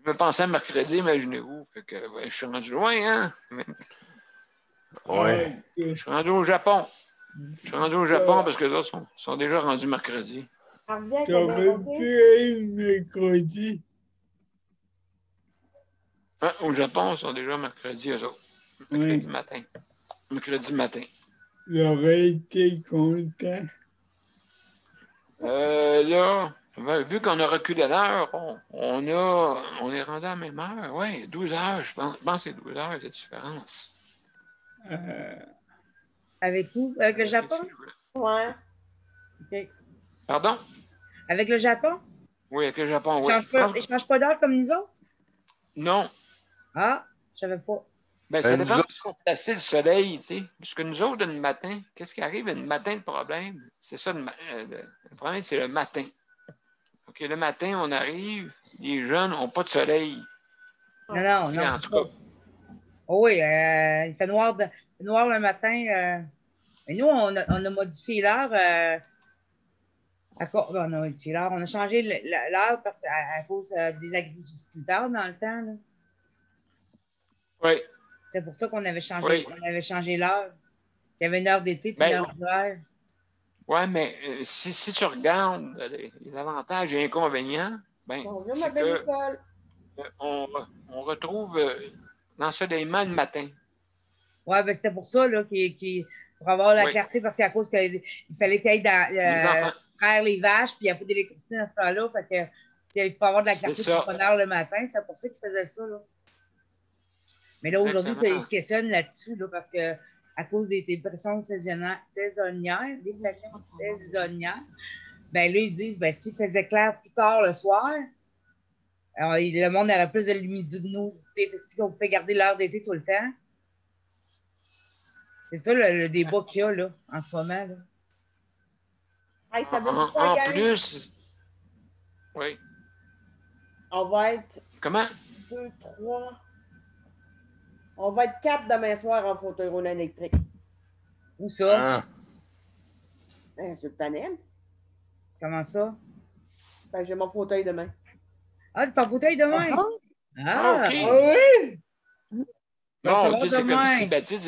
Je pensais à mercredi, imaginez-vous. Fait que, je suis rendu loin, hein? Ouais. Je suis rendu au Japon. Je suis rendu au Japon parce que les autres sont déjà rendus mercredi. T'aurais pu être mercredi. Ah, au Japon, ils sont déjà mercredi, eux autres. Mercredi matin. Mercredi matin. J'aurais été content. Là, vu qu'on a reculé l'heure, on est rendu à la même heure. Oui, 12 heures, je pense que c'est 12 heures de différence. Avec où? Avec le Japon? Ouais. OK. Pardon? Avec le Japon? Oui, avec le Japon, oui. Ils ne changent pas d'heure comme nous autres? Non. Ah, je ne savais pas. Ben, ça dépend de ce qu'on placer le soleil, tu sais. Parce que nous autres, le matin, qu'est-ce qui arrive le matin, le problème? C'est ça, le problème, c'est le matin. OK, le matin, on arrive, les jeunes n'ont pas de soleil. Non, non, non. En tout cas. Oh oui, il fait noir, noir le matin. Mais nous, on a modifié l'heure. On a modifié l'heure. On a changé l'heure à cause des agriculteurs dans le temps. Là. Oui. C'est pour ça qu'on avait changé l'heure. Il y avait une heure d'été puis une heure d'hiver. Oui, mais si tu regardes les avantages et inconvénients, ben, c'est que on retrouve l'ensoleillement le matin. Oui, ben c'était pour ça là, pour avoir la clarté, parce qu'à cause qu'il fallait qu'il aille faire les vaches, puis il n'y a pas d'électricité dans ce temps-là. Fait que il faut avoir de la clarté pour bonheur le matin. C'est pour ça qu'il faisait ça. Là. Mais là, aujourd'hui, ils se questionnent là-dessus, là, parce que à cause des pressions saisonnières, ben là, ils disent, ben s'il faisait clair plus tard le soir, alors, le monde aurait plus de luminosité, parce qu'on pouvait garder l'heure d'été tout le temps. C'est ça le débat qu'il y a là, en ce moment. Là. Hey, ça veut dire en plus, oui. On va être... Comment? 2, 3... On va être 4 demain soir en fauteuil roulant électrique. Où ça? Sur le panel. Comment ça? Ben, j'ai mon fauteuil demain. Ah, ton fauteuil demain? Ah, OK. Oui! Bon, OK, c'est comme si Baptiste...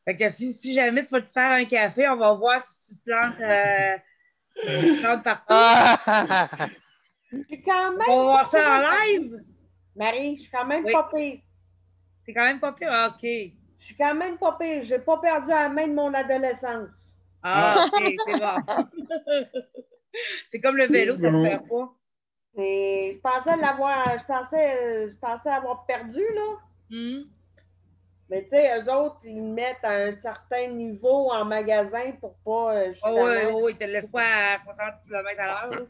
Fait que si jamais tu vas te faire un café, on va voir si tu te plantes partout. Je suis quand même... On va voir ça en live? Marie, je suis quand même pas pire. T'es quand même pas pire? Ah, OK. Je suis quand même pas pire. J'ai pas perdu la main de mon adolescence. Ah, OK, c'est bon. C'est comme le vélo, ça se perd pas. Et je pensais avoir perdu, là. Mais tu sais, eux autres, ils mettent à un certain niveau en magasin pour pas... oui, ils te laissent pas à 60 km à l'heure.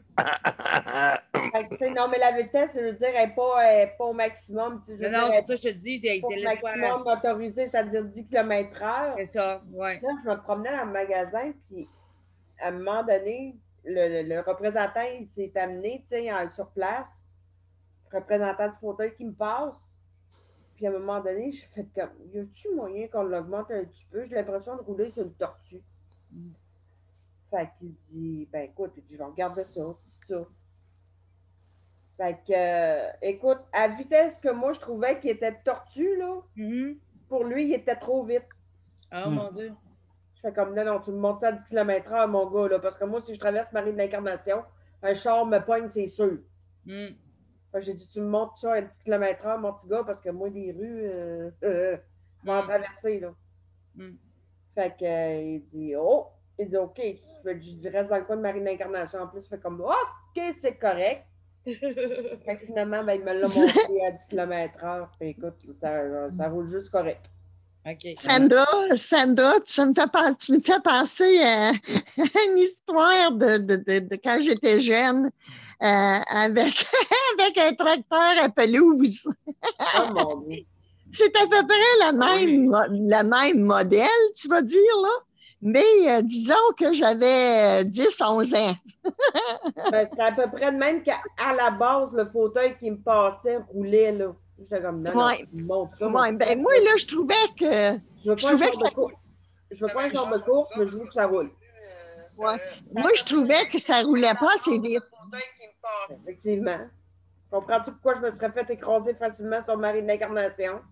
Non, mais la vitesse, je veux dire, elle n'est pas au maximum. Non, c'est ça que je te dis. Pas au maximum autorisé, c'est-à-dire 10 km/h. C'est ça, oui. Là, je me promenais dans le magasin, puis à un moment donné, le représentant, il s'est amené, tu sais, sur place, le représentant de fauteuil qui me passe. Puis à un moment donné, j'ai fait comme, y a-tu moyen qu'on l'augmente un petit peu? J'ai l'impression de rouler sur une tortue. Fait qu'il dit, ben écoute, je vais regarder ça, c'est ça. Fait que, écoute, à vitesse que moi je trouvais qu'il était tortue, là, pour lui, il était trop vite. Oh mon Dieu. Je fais comme, non, tu me montes ça à 10 km/h, mon gars, là, parce que moi, si je traverse Marie de l'Incarnation, un char me pogne, c'est sûr. J'ai dit, tu me montes ça à 10 km/h, mon petit gars, parce que moi, les rues, je vais en traverser, là. Fait que, il dit, OK. Je reste dans le coin de Marie de l'Incarnation. En plus, je fais comme, OK, c'est correct. Fait que finalement, ben, il me l'a monté à 10 km/h. Écoute, ça roule juste correct. Okay. Sandra, tu me fais penser à une histoire de quand j'étais jeune avec un tracteur à pelouse. Oh mon Dieu! C'est à peu près le même modèle, tu vas dire, là. Mais disons que j'avais 10-11 ans. Ben, c'est à peu près de même qu'à la base, le fauteuil qui me passait roulait, là. J'étais comme, non, ça. Ben, moi, là, je trouvais que... Je veux pas un genre de course, mais je veux que ça roule. Ouais. Moi, je trouvais que ça roulait pas assez vite. Effectivement. Comprends-tu pourquoi je me serais fait écraser facilement sur Marie de l'Incarnation?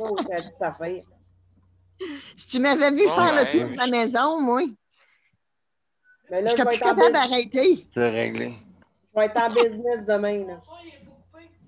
Oh, c'est toute affaire. Si tu m'avais vu faire le tour de la maison, moi, Mais là, je t'ai plus capable d'arrêter. C'est réglé. Je vais être en business demain. Là.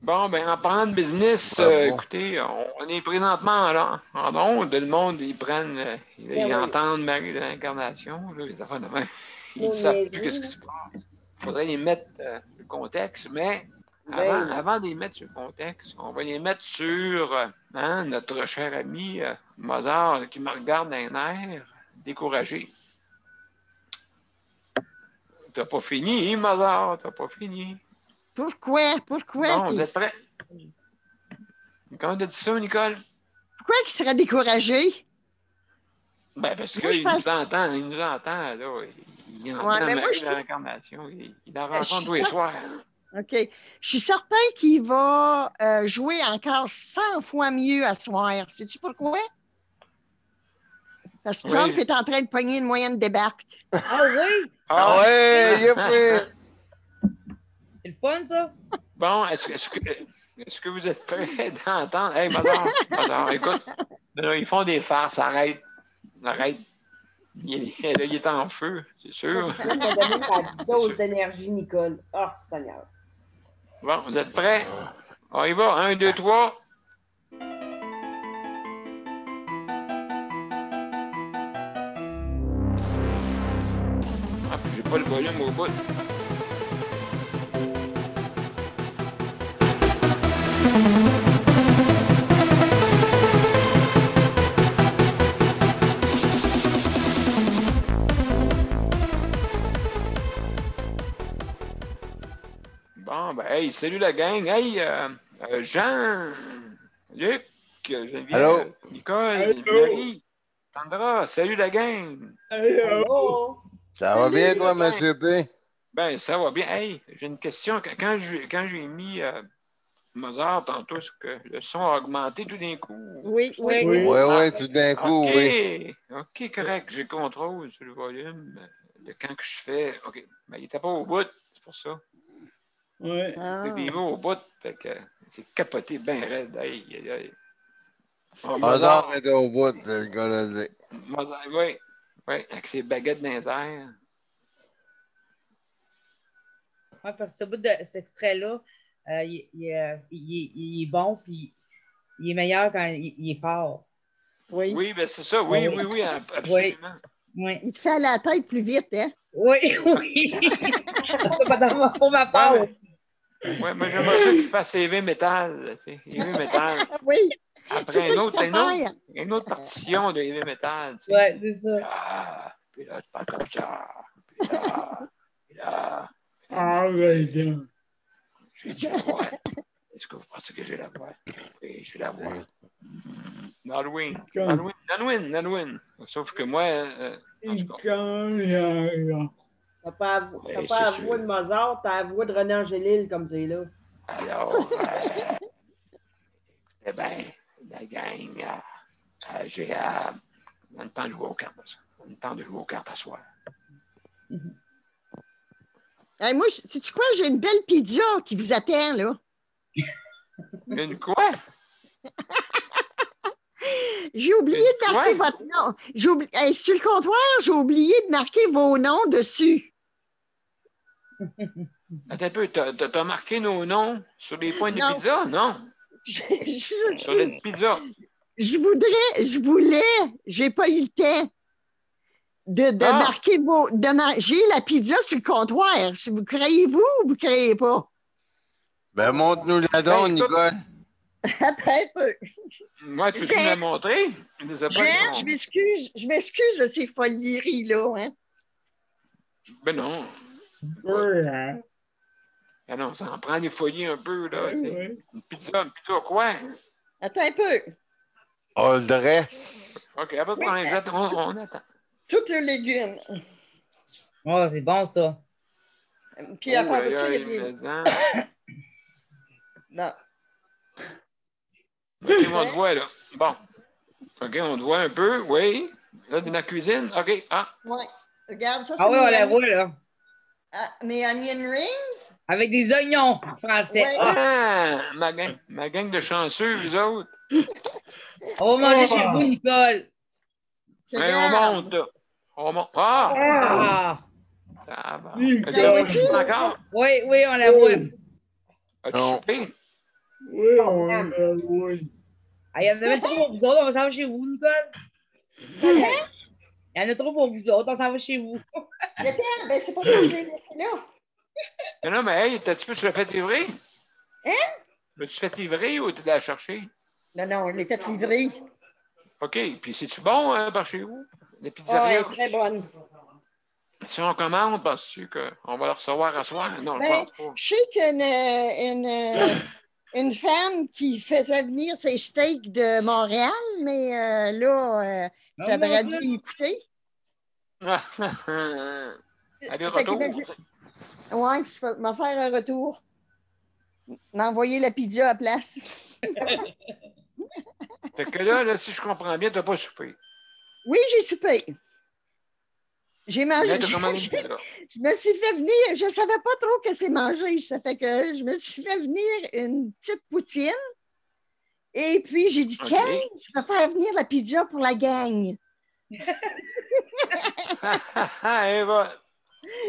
Bon, ben en parlant de business, écoutez, on est présentement en onde. Le monde, ils prennent, ils entendent Marie de l'Incarnation, les affaires de main. Ils ne savent plus ce qui se passe. Il faudrait les mettre le contexte, mais avant de les mettre sur le contexte, on va les mettre sur notre cher ami Mozart qui me regarde dans les nerfs, découragé. T'as pas fini, Mozart, t'as pas fini. Pourquoi? Bon, vous êtes prêts? Comment t'as dit ça, Nicole? Pourquoi il serait découragé? Ben, parce qu'il nous entend, là. Il entend Marie de l'Incarnation. Il la rencontre tous les soirs. OK. Je suis certain qu'il va jouer encore 100 fois mieux à soir. Sais-tu pourquoi? Parce que Trump est en train de pogner une moyenne débarque. Ah oui? Ah ouais, youpi! C'est le fun, ça? Bon, est-ce que vous êtes prêts d'entendre? Hey, Mozart, écoute. Non, ils font des farces, arrête. Il est en feu, c'est sûr. Je vais me donner ta dose d'énergie, Nicole. Oh, Seigneur. Bon, vous êtes prêts? On y va. 1, 2, 3. Ah, puis j'ai pas le volume au bout. Bon, ben, hey, salut la gang. Hey, Jean, Luc, Geneviève, Nicole, Marie, Sandra, salut la gang. Hello. Ça va bien, toi, M. P? Ben, ça va bien. Hey, j'ai une question. Quand j'ai mis Mozart tantôt, est-ce que le son a augmenté tout d'un coup? Oui, tout d'un coup, oui. OK, correct. J'ai contrôle sur le volume de quand que je fais. OK. Ben, il n'était pas au bout, c'est pour ça. Oui. Avec des mots au bout, fait que c'est capoté bien raide. Hey. Mozart était au bout, le gars l'a dit. Mozart, oui, avec ses baguettes dans les airs. Oui, parce que ce bout de cet extrait-là, il est bon, puis il est meilleur quand il est fort. Oui, ben c'est ça, oui, absolument. Oui. Il te fait à la tête plus vite, hein? Oui. C'est pas pour ma part. Oui, moi j'aimerais ça qu'il fasse heavy metal, tu sais, heavy metal. Oui. Après une autre partition de heavy metal. Tu sais. Oui, c'est ça. Puis là, tu parles comme ça. Puis là. Ah, ben, tiens. J'ai la voix. Est-ce que vous pensez que j'ai la voix? Oui, j'ai la voix. Nolwenn. Sauf que moi. T'as pas la voix de Mozart, t'as la voix de René Angélil, comme c'est là. Alors, eh bien, la gang, j'ai le temps de jouer aux cartes. On a le temps de jouer aux cartes à soir. Hey, moi, sais-tu quoi? J'ai une belle pizza qui vous attend, là. Une quoi? J'ai oublié de marquer votre nom. Hey, sur le comptoir, j'ai oublié de marquer vos noms dessus. Attends un peu, t'as marqué nos noms sur les points de pizza? Non. Sur les pizzas. Je voulais, j'ai pas eu le temps de marquer vos. J'ai la pizza sur le comptoir. Si vous croyez-vous ou vous croyez pas? Ben, montre-nous la donne, Nicole. Attends un peu. Moi, tu peux me la montrer? Je m'excuse de ces folieries-là. Hein? Ben non. Oui, hein. Ben non, ça en prend des folies un peu, là. Oui. Une pizza quoi? Attends un peu. On le dresse. OK, après on attend. Tous les légumes. Oh, c'est bon, ça. Puis à part de ça, il y a des... Non. OK, on te voit, là. Bon. OK, on te voit un peu, oui. Là, dans la cuisine. OK, Oui. Regarde, ça, c'est oui, on la voit, là. Mes onion rings? Avec des oignons français. Ouais. Ah, Ma gang de chanceux, vous autres. on va manger chez vous, Nicole. Ouais, on monte, là. On monte. Ah! Ah! Tu la vois encore? Oui, on la voit. As-tu Non. soupé? Oui, on l'a oui. Ah, il y en a même trop pour vous autres, on va s'en va chez vous, Nicole. Il y en a trop pour vous autres, on s'en va chez vous. Ben, c'est pour ça que je l'ai laissé là. Non, mais hey, tu l'as fait livrer? Hein? L'as-tu fait livrer ou tu l'as cherché? Non, je l'ai fait livrer. OK. Puis, c'est-tu bon par chez vous? La Ah, pizzeria? elle est très bonne. Si on commande, penses-tu qu'on va le recevoir à soir? Non, je Ben, pense pas. je sais qu'une femme qui faisait venir ses steaks de Montréal, mais là, ça aurait dû y coûter. Allez, Fait que, retour. ouais, je vais m'en faire un retour. M'envoyer la pizza à la place. Fait que là, si je comprends bien, tu n'as pas soupé. Oui, j'ai soupé. J'ai mangé. Mais t'as commandé une pizza. Je me suis fait venir, je ne savais pas trop que c'est manger. Ça fait que je me suis fait venir une petite poutine. Et puis, j'ai dit, tiens, je vais faire venir la pizza pour la gang.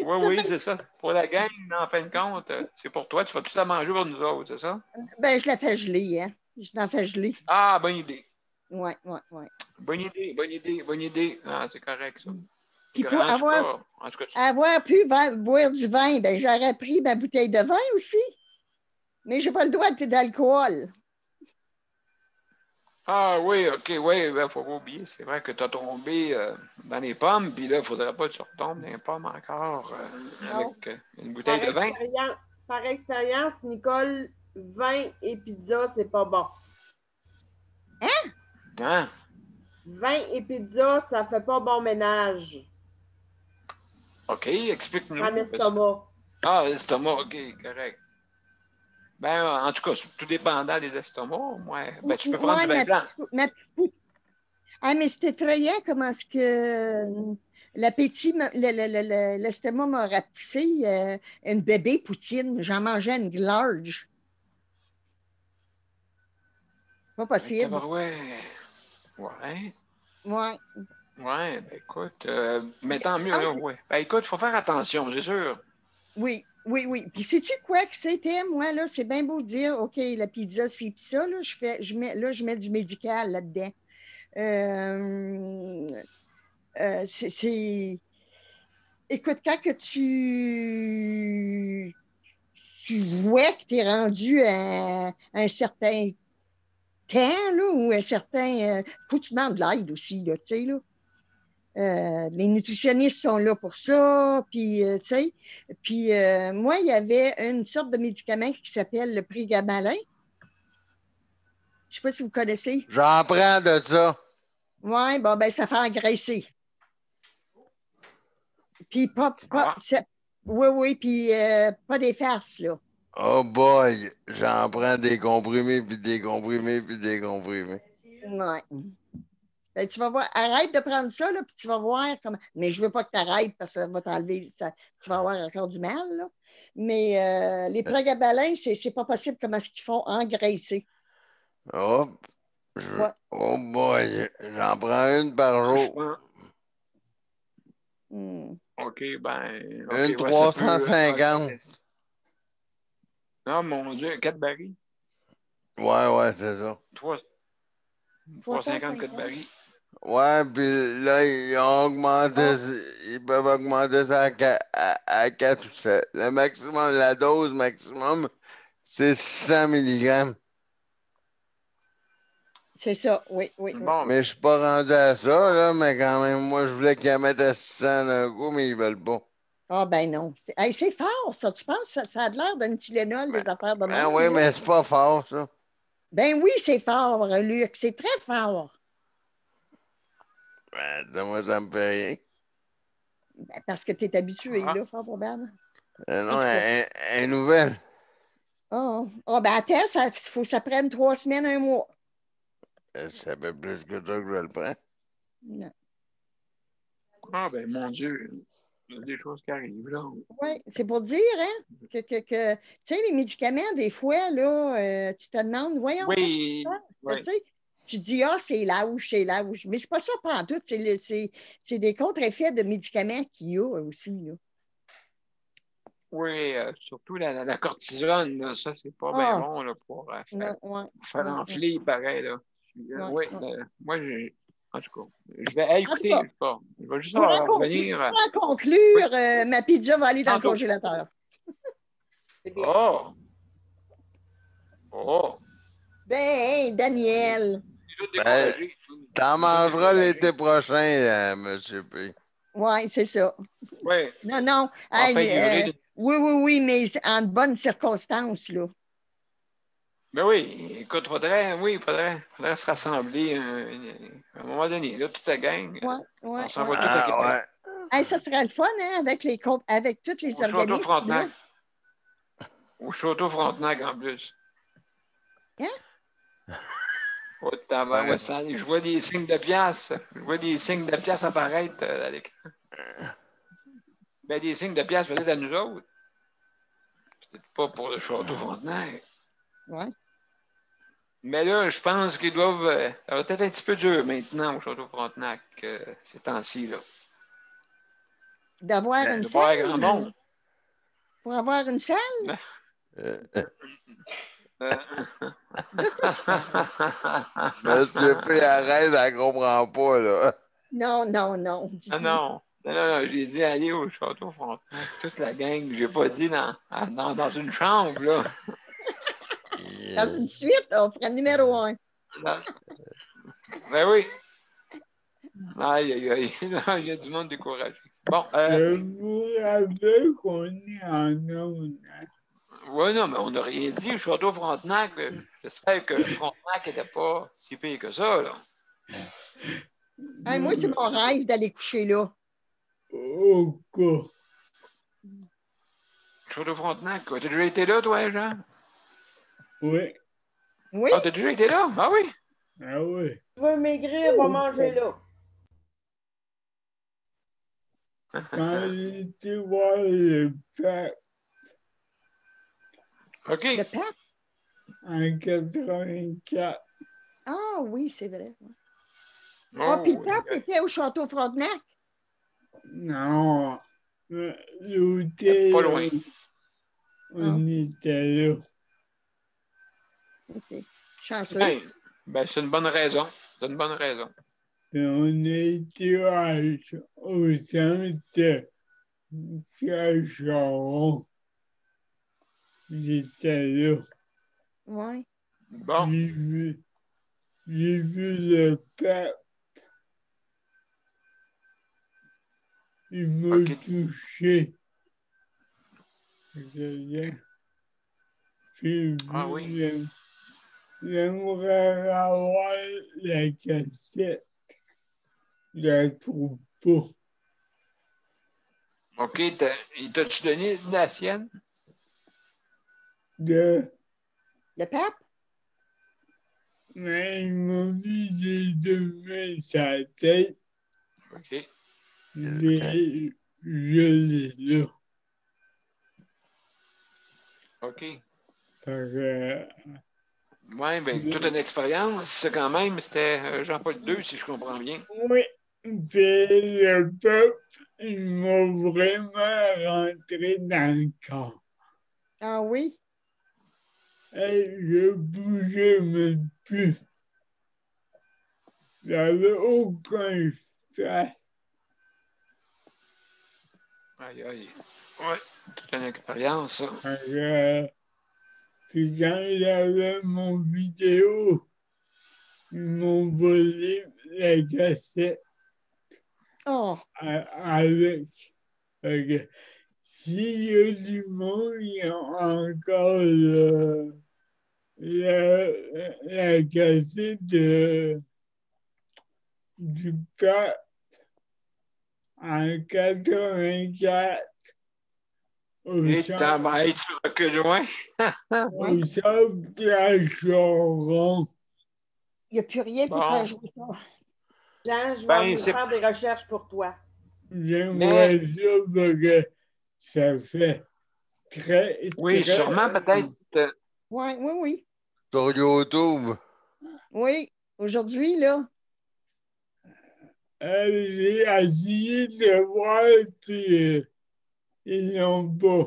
Oui, c'est ça. Pour la gang, en fin de compte, c'est pour toi. Tu vas tout ça manger pour nous autres, c'est ça? Ben, je la fais geler, hein. Je l'en fais geler. Ah, bonne idée. Oui. Bonne idée. Ah, c'est correct, ça. Puis pour avoir pu boire du vin, ben, j'aurais pris ma bouteille de vin aussi. Mais je n'ai pas le droit d'alcool. Ah oui, OK, oui, il ne faut pas oublier. C'est vrai que tu as tombé dans les pommes, puis là, il ne faudrait pas que tu retombes dans les pommes encore avec une bouteille de vin. Par expérience, Nicole, vin et pizza, c'est pas bon. Hein? Vin et pizza, ça fait pas bon ménage. OK, explique-nous. Dans l'estomac. Ah, l'estomac, OK, correct. Ben, en tout cas, tout dépendant des estomacs, ben, tu peux prendre du vin blanc. Mais c'est effrayant comment est-ce que l'appétit, l'estomac m'a rapetissé une bébé poutine. J'en mangeais une large. Pas possible. Ouais. Ouais. Ouais, ben écoute, mais tant mieux, là, ouais. Ben écoute, il faut faire attention, c'est sûr. Oui. Puis sais-tu quoi que c'était, moi, là? C'est bien beau de dire, OK, la pizza, c'est pis ça, là, je mets du médical là-dedans. Écoute, quand que tu vois que tu es rendu à un certain temps, là, ou un certain... faut que tu demandes de l'aide aussi, là, tu sais, là. Les nutritionnistes sont là pour ça, puis, tu sais. Puis, moi, il y avait une sorte de médicament qui s'appelle le prégabalin. Je ne sais pas si vous connaissez. J'en prends de ça. Oui, bon, ben, ça fait engraisser. Puis, oui, puis pas des farces, là. Oh boy, j'en prends des comprimés, puis des comprimés, puis des comprimés. Ouais. Ben, tu vas voir, arrête de prendre ça, là, puis tu vas voir comment. Mais je ne veux pas que tu arrêtes parce que ça va t'enlever, tu vas avoir encore du mal, là. Mais les prégabalins, c'est pas possible comment est-ce qu'ils font engraisser. Oh boy, j'en prends une par jour. OK, ben. Une 350. Oh mon Dieu, 4 barils. Ouais, c'est ça. 350 4 barils. Ouais, puis là, ils peuvent augmenter ça à 4 ou 7. Le maximum, la dose maximum, c'est 600 mg. C'est ça, oui. Bon, mais je suis pas rendu à ça, là, mais quand même, moi, je voulais qu'ils la mettent à 600 d'un coup, mais ils veulent pas. Ah, ben non. C'est fort, ça. Tu penses que ça a l'air d'un Tylenol, des affaires de même? Oui, mais c'est pas fort, ça. Ben oui, c'est fort, Luc. C'est très fort. Ben, moi, ça me fait rien. Ben, parce que tu es habitué, là, fort probable. Non, une nouvelle. Ben attends, il faut que ça prenne 3 semaines, 1 mois. Ça fait plus que ça que je le prends. Non. Ah, ben mon Dieu. Il y a des choses qui arrivent, là. Oui, c'est pour dire, hein, que tu sais, les médicaments, des fois, là, tu te demandes, voyons, qu'est-ce qui se Oui, passe? Tu sais, tu dis, ah, c'est l'âge, c'est l'âge. Mais c'est pas ça, pas en tout. C'est des contre-effets de médicaments qu'il y a aussi, là. oui, surtout la cortisone, là, ça, c'est pas bien Ah, bon là, pour non, ouais, faire enfler, pareil. Là. Oui, ouais. moi, en tout cas, je vais En tout écouter, cas, je vais juste pour revenir. en conclure, Oui, ma pizza va aller dans le tantôt. congélateur. C'est bien. Oh! Oh! Ben, hey, Daniel. Il est Ben, découragé. t'en mangeras l'été prochain, M. P. Oui, c'est ça. Oui, Non, non. on fait Hey, livrer. oui, mais en bonnes circonstances, là. Mais oui, écoute, il faudrait se rassembler à un moment donné. Là, toute la gang, Ouais, on s'en ouais. va tout à Québec. Ah Hey, ça serait le fun, hein, avec tous les Au Château organismes, là. Frontenac. Au Château Frontenac, en plus. Hein? Oh, tabarouette, je vois des signes de pièces. Je vois des signes de pièces apparaître à l'écran. Ben, des signes de pièces peut-être à nous autres. Peut-être pas pour le Château Frontenac. Ouais. Mais là, je pense qu'ils doivent. Ça va peut-être un petit peu dur maintenant au Château Frontenac, ces temps-ci, là. D'avoir ouais. une De pas avoir grand salle? monde. Pour avoir une salle? Euh, Euh, Monsieur P. arrête, elle comprend pas, là. Non, non, non. Du Ah tout. non. Non, j'ai dit aller au Château Frontenac, toute la gang. J'ai pas dit dans une chambre, là. Dans une suite, on ferait le numéro 1. Dans- Ben oui. Aïe, aïe, aïe. Il y a du monde découragé. Bon, Je vous rappelle qu'on est en onde. Hein. ouais, non, mais on n'a rien dit. Le Château Frontenac, j'espère que Frontenac n'était pas si pire que ça, là. Hey, moi, c'est mon rêve d'aller coucher là. Au cas. Château Frontenac, quoi. T'as déjà été là, toi, Jean? Oui. Oui? Ah, t'as déjà été là? Ah oui? Ah oui. Tu veux maigrir, va manger là. Quand j'étais voir le pape OK. Le pape? en 84, Ah oui, c'est vrai. Oh, Ah, puis le oui. pape était au Château Frontenac. non, Pas l'hôtel, loin. on était là. OK. Chanceux. Ben, c'est une bonne raison. C'est une bonne raison. Et on était au centre Pierre Charon. J'étais là. Oui. Bon. J'ai vu le pape. Il m'a OK. touché. C'est-à-dire, j'ai Ah oui. vu, j'aimerais avoir la cassette. Je la trouve pas. OK. Il t'a-tu donné la sienne? De, Le pape? mais il m'a mis les deux mains sur la tête. OK. Je l'ai là. OK. Oui, ben, toute une expérience, ça, quand même. C'était Jean-Paul II, si je comprends bien. Oui, puis le peuple, il m'a vraiment rentré dans le corps. Ah oui? Et je bougeais même plus. J'avais aucun stress. Aïe, aïe. Ouais, toute une expérience, ça. Puis quand j'avais mon vidéo, ils m'ont volé la cassette Oh, avec. Fait que s'il y a du monde, il y a encore la cassette du pape en 84 au Et ta centre, mère, tu recules loin? au centre Pierre Charon. il n'y a plus rien pour faire Bon. jouer ça. Jean, je vais Ben, aller c'est. faire des recherches pour toi. J'aimerais ça parce que ça fait très, Oui, très... sûrement peut-être. Oui. Sur YouTube. Oui, aujourd'hui, là. J'ai essayé de voir si ils n'ont pas.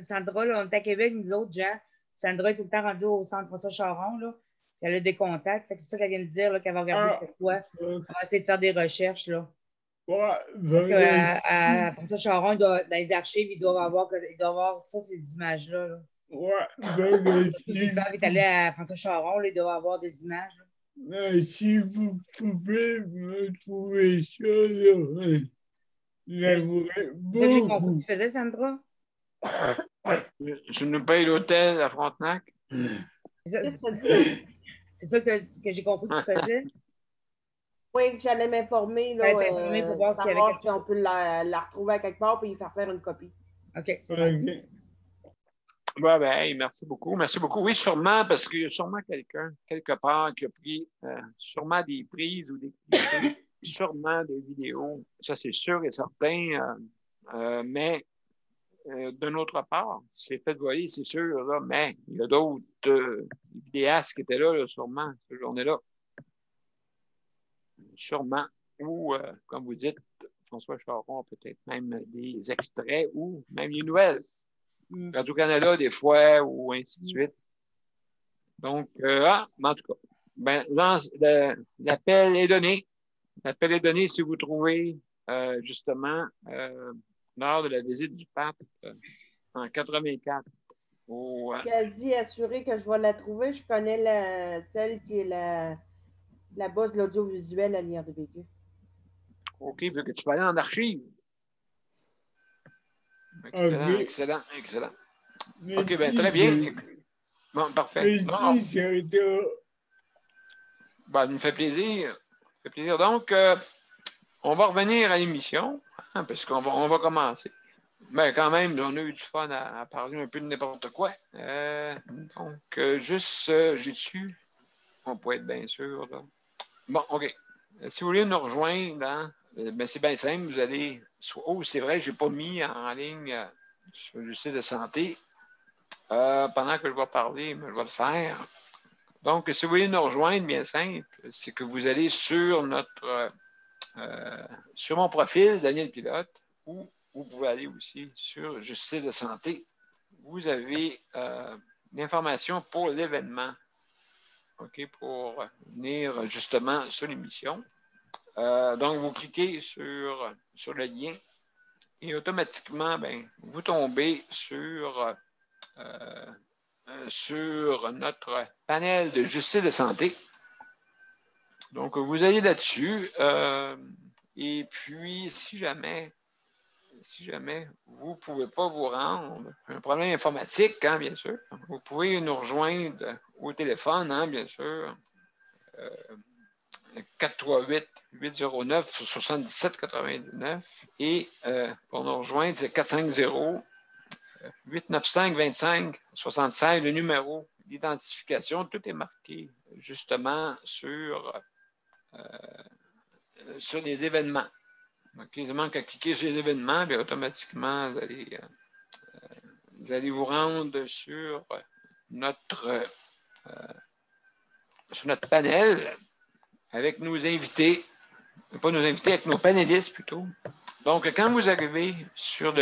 Sandra, là, on est à Québec, nous autres, Jean. Sandra est tout le temps rendue au centre François Charon, là. Elle a des contacts. Fait que c'est ça qu'elle vient de dire, là, qu'elle va regarder c'est quoi. On va essayer de faire des recherches, là. Parce qu'à François Charon, dans les archives, il doit avoir ça, ces images-là. Là. Si Bab est allé à François Charon, là, il doit avoir des images. Si vous pouvez me trouver ça, là, j'aimerais beaucoup. C'est ça que j'ai compris que tu faisais, Sandra? Je nous paye l'hôtel à Frontenac. C'est ça que j'ai compris que tu faisais? Oui, que j'allais m'informer pour voir si on peut la retrouver à quelque part et y faire une copie. OK, c'est bon. Ouais, ben, hey, merci beaucoup. Merci beaucoup. Oui, sûrement, parce qu'il y a sûrement quelqu'un, quelque part, qui a pris sûrement des prises ou sûrement des vidéos. Ça, c'est sûr et certain. Mais d'une autre part, c'est fait voler, c'est sûr, là, mais il y a d'autres vidéastes qui étaient là, sûrement, cette journée-là. Sûrement. Ou, comme vous dites, François Charon, peut-être même des extraits ou même des nouvelles. Radio-Canada, des fois, ou ainsi de suite. Donc, en tout cas, ben, l'appel est donné. L'appel est donné si vous trouvez, justement, lors de la visite du pape en 84. Quasi assuré que je vais la trouver. Je connais celle qui est la base de l'audiovisuel à l'IRDBQ. OK, vu que tu vas aller en archive. Excellent, excellent, excellent. OK, bien, très bien. Bon, parfait. Ben, ça nous fait plaisir. Ça fait plaisir. Donc, on va revenir à l'émission, hein, parce qu'on va commencer. Mais quand même, on a eu du fun à parler un peu de n'importe quoi. Donc, juste, j'ai-tu? On peut être bien sûr. Là. Bon, OK. Si vous voulez nous rejoindre, hein, ben, c'est bien simple. Vous allez. Oh, c'est vrai, je n'ai pas mis en ligne sur le site de santé. Pendant que je vais parler, mais je vais le faire. Donc, si vous voulez nous rejoindre, bien simple, c'est que vous allez sur sur mon profil, Daniel Pilote, ou vous pouvez aller aussi sur Justice de santé. Vous avez l'information pour l'événement, OK, pour venir justement sur l'émission. Donc, vous cliquez sur le lien et automatiquement, ben, vous tombez sur notre panel de justice de santé. Donc, vous allez là-dessus. Et puis, si jamais vous ne pouvez pas vous rendre, un problème informatique, hein, bien sûr, vous pouvez nous rejoindre au téléphone, hein, bien sûr, 438-809-7799. Et pour nous rejoindre, c'est 450-895-2576, le numéro d'identification. Tout est marqué justement sur les événements. Donc, il manque à cliquer sur les événements, bien automatiquement, vous allez vous rendre sur notre panel avec nos invités, pas nos invités, avec nos panélistes plutôt. Donc, quand vous arrivez sur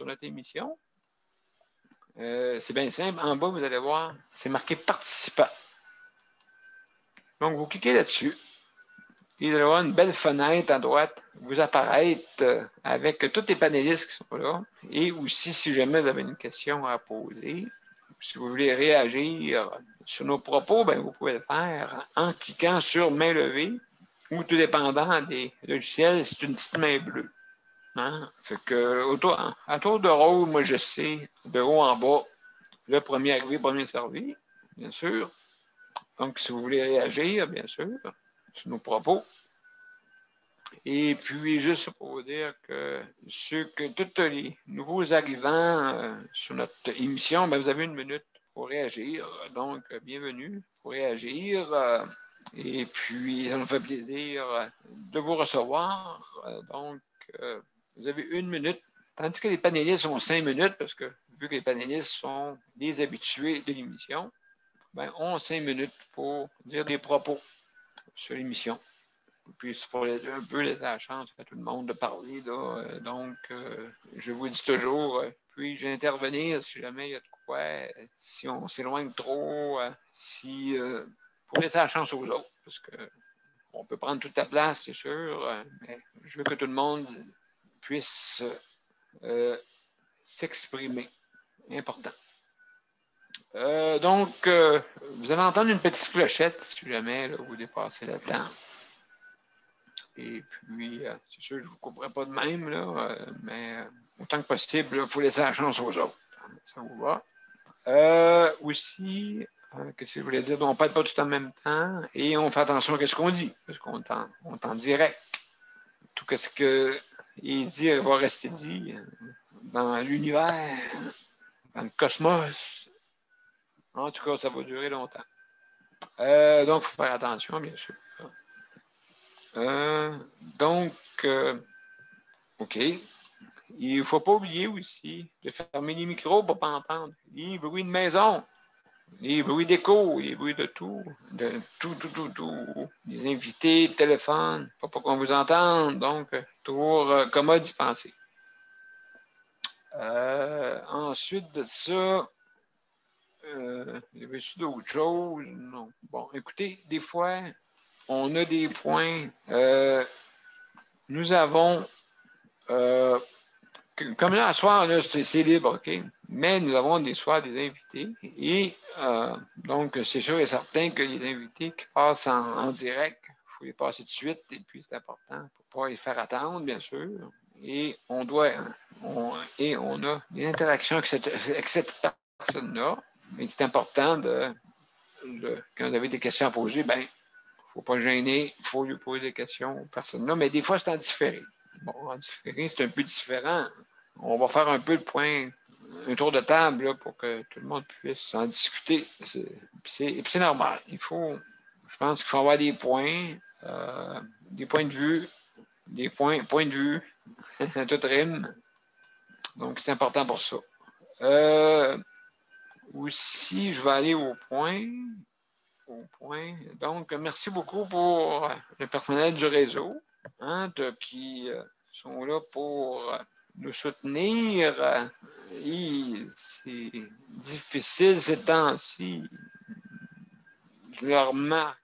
notre émission, c'est bien simple. En bas, vous allez voir, c'est marqué participants. Donc, vous cliquez là-dessus. Il va y avoir une belle fenêtre à droite, vous apparaître avec tous les panélistes qui sont là. Et aussi, si jamais vous avez une question à poser, si vous voulez réagir sur nos propos, ben, vous pouvez le faire en cliquant sur main levée ou tout dépendant des logiciels, c'est une petite main bleue. Hein? Fait que, à tour de rôle, moi, je sais, de haut en bas, le premier arrivé, premier servi, bien sûr. Donc, si vous voulez réagir, bien sûr, sur nos propos. Et puis, juste pour vous dire que tous les nouveaux arrivants sur notre émission, ben, vous avez une minute pour réagir. Donc, bienvenue pour réagir. Et puis, ça nous fait plaisir de vous recevoir. Donc, vous avez 1 minute, tandis que les panélistes ont 5 minutes, parce que vu que les panélistes sont des habitués de l'émission, ben, ont 5 minutes pour dire des propos sur l'émission. Puis, c'est pour un peu laisser la chance à tout le monde de parler. Là. Donc, je vous dis toujours, puis-je intervenir si jamais il y a de quoi, si on s'éloigne trop, pour laisser la chance aux autres. Parce qu'on peut prendre toute la place, c'est sûr, mais je veux que tout le monde puisse s'exprimer. Important. Donc, vous allez entendre une petite clochette si jamais là, vous dépassez le temps. Et puis, c'est sûr, je ne vous couperai pas de même, là, mais autant que possible, il faut laisser la chance aux autres. Ça vous va. Aussi, qu'est-ce que je voulais dire? On ne parle pas tout en même temps et on fait attention à ce qu'on dit, parce qu'on est en direct. Tout ce qu'il dit va rester dit dans l'univers, dans le cosmos. En tout cas, ça va durer longtemps. Donc, il faut faire attention, bien sûr. Donc, OK. Il ne faut pas oublier aussi de fermer les micros pour ne pas entendre. Les bruits de maison, les bruits d'écho, les bruits de tout. Les invités, le téléphone, pas pour qu'on vous entende. Donc, toujours commode d'y penser. Ensuite de ça, il y avait-tu d'autres choses? Non. Bon, écoutez, des fois, on a des points. Nous avons, comme là, ce soir, là, c'est libre, OK? Mais nous avons des soirs des invités. Et donc, c'est sûr et certain que les invités qui passent en direct, il faut les passer de suite. Et puis, c'est important pour ne pas les faire attendre, bien sûr. Et on a des interactions avec cette personne-là. Mais c'est important quand vous avez des questions à poser, ben, il ne faut pas gêner, il faut lui poser des questions aux personnes-là. Mais des fois, c'est en différé. Bon, en différé, c'est un peu différent. On va faire un peu le point, un tour de table là, pour que tout le monde puisse en discuter. C'est normal. Je pense qu'il faut avoir des points de vue, des points de vue, tout rime. Donc, c'est important pour ça. Aussi, je vais aller au point. Donc, merci beaucoup pour le personnel du réseau qui sont là pour nous soutenir. C'est difficile ces temps-ci. Je le remarque.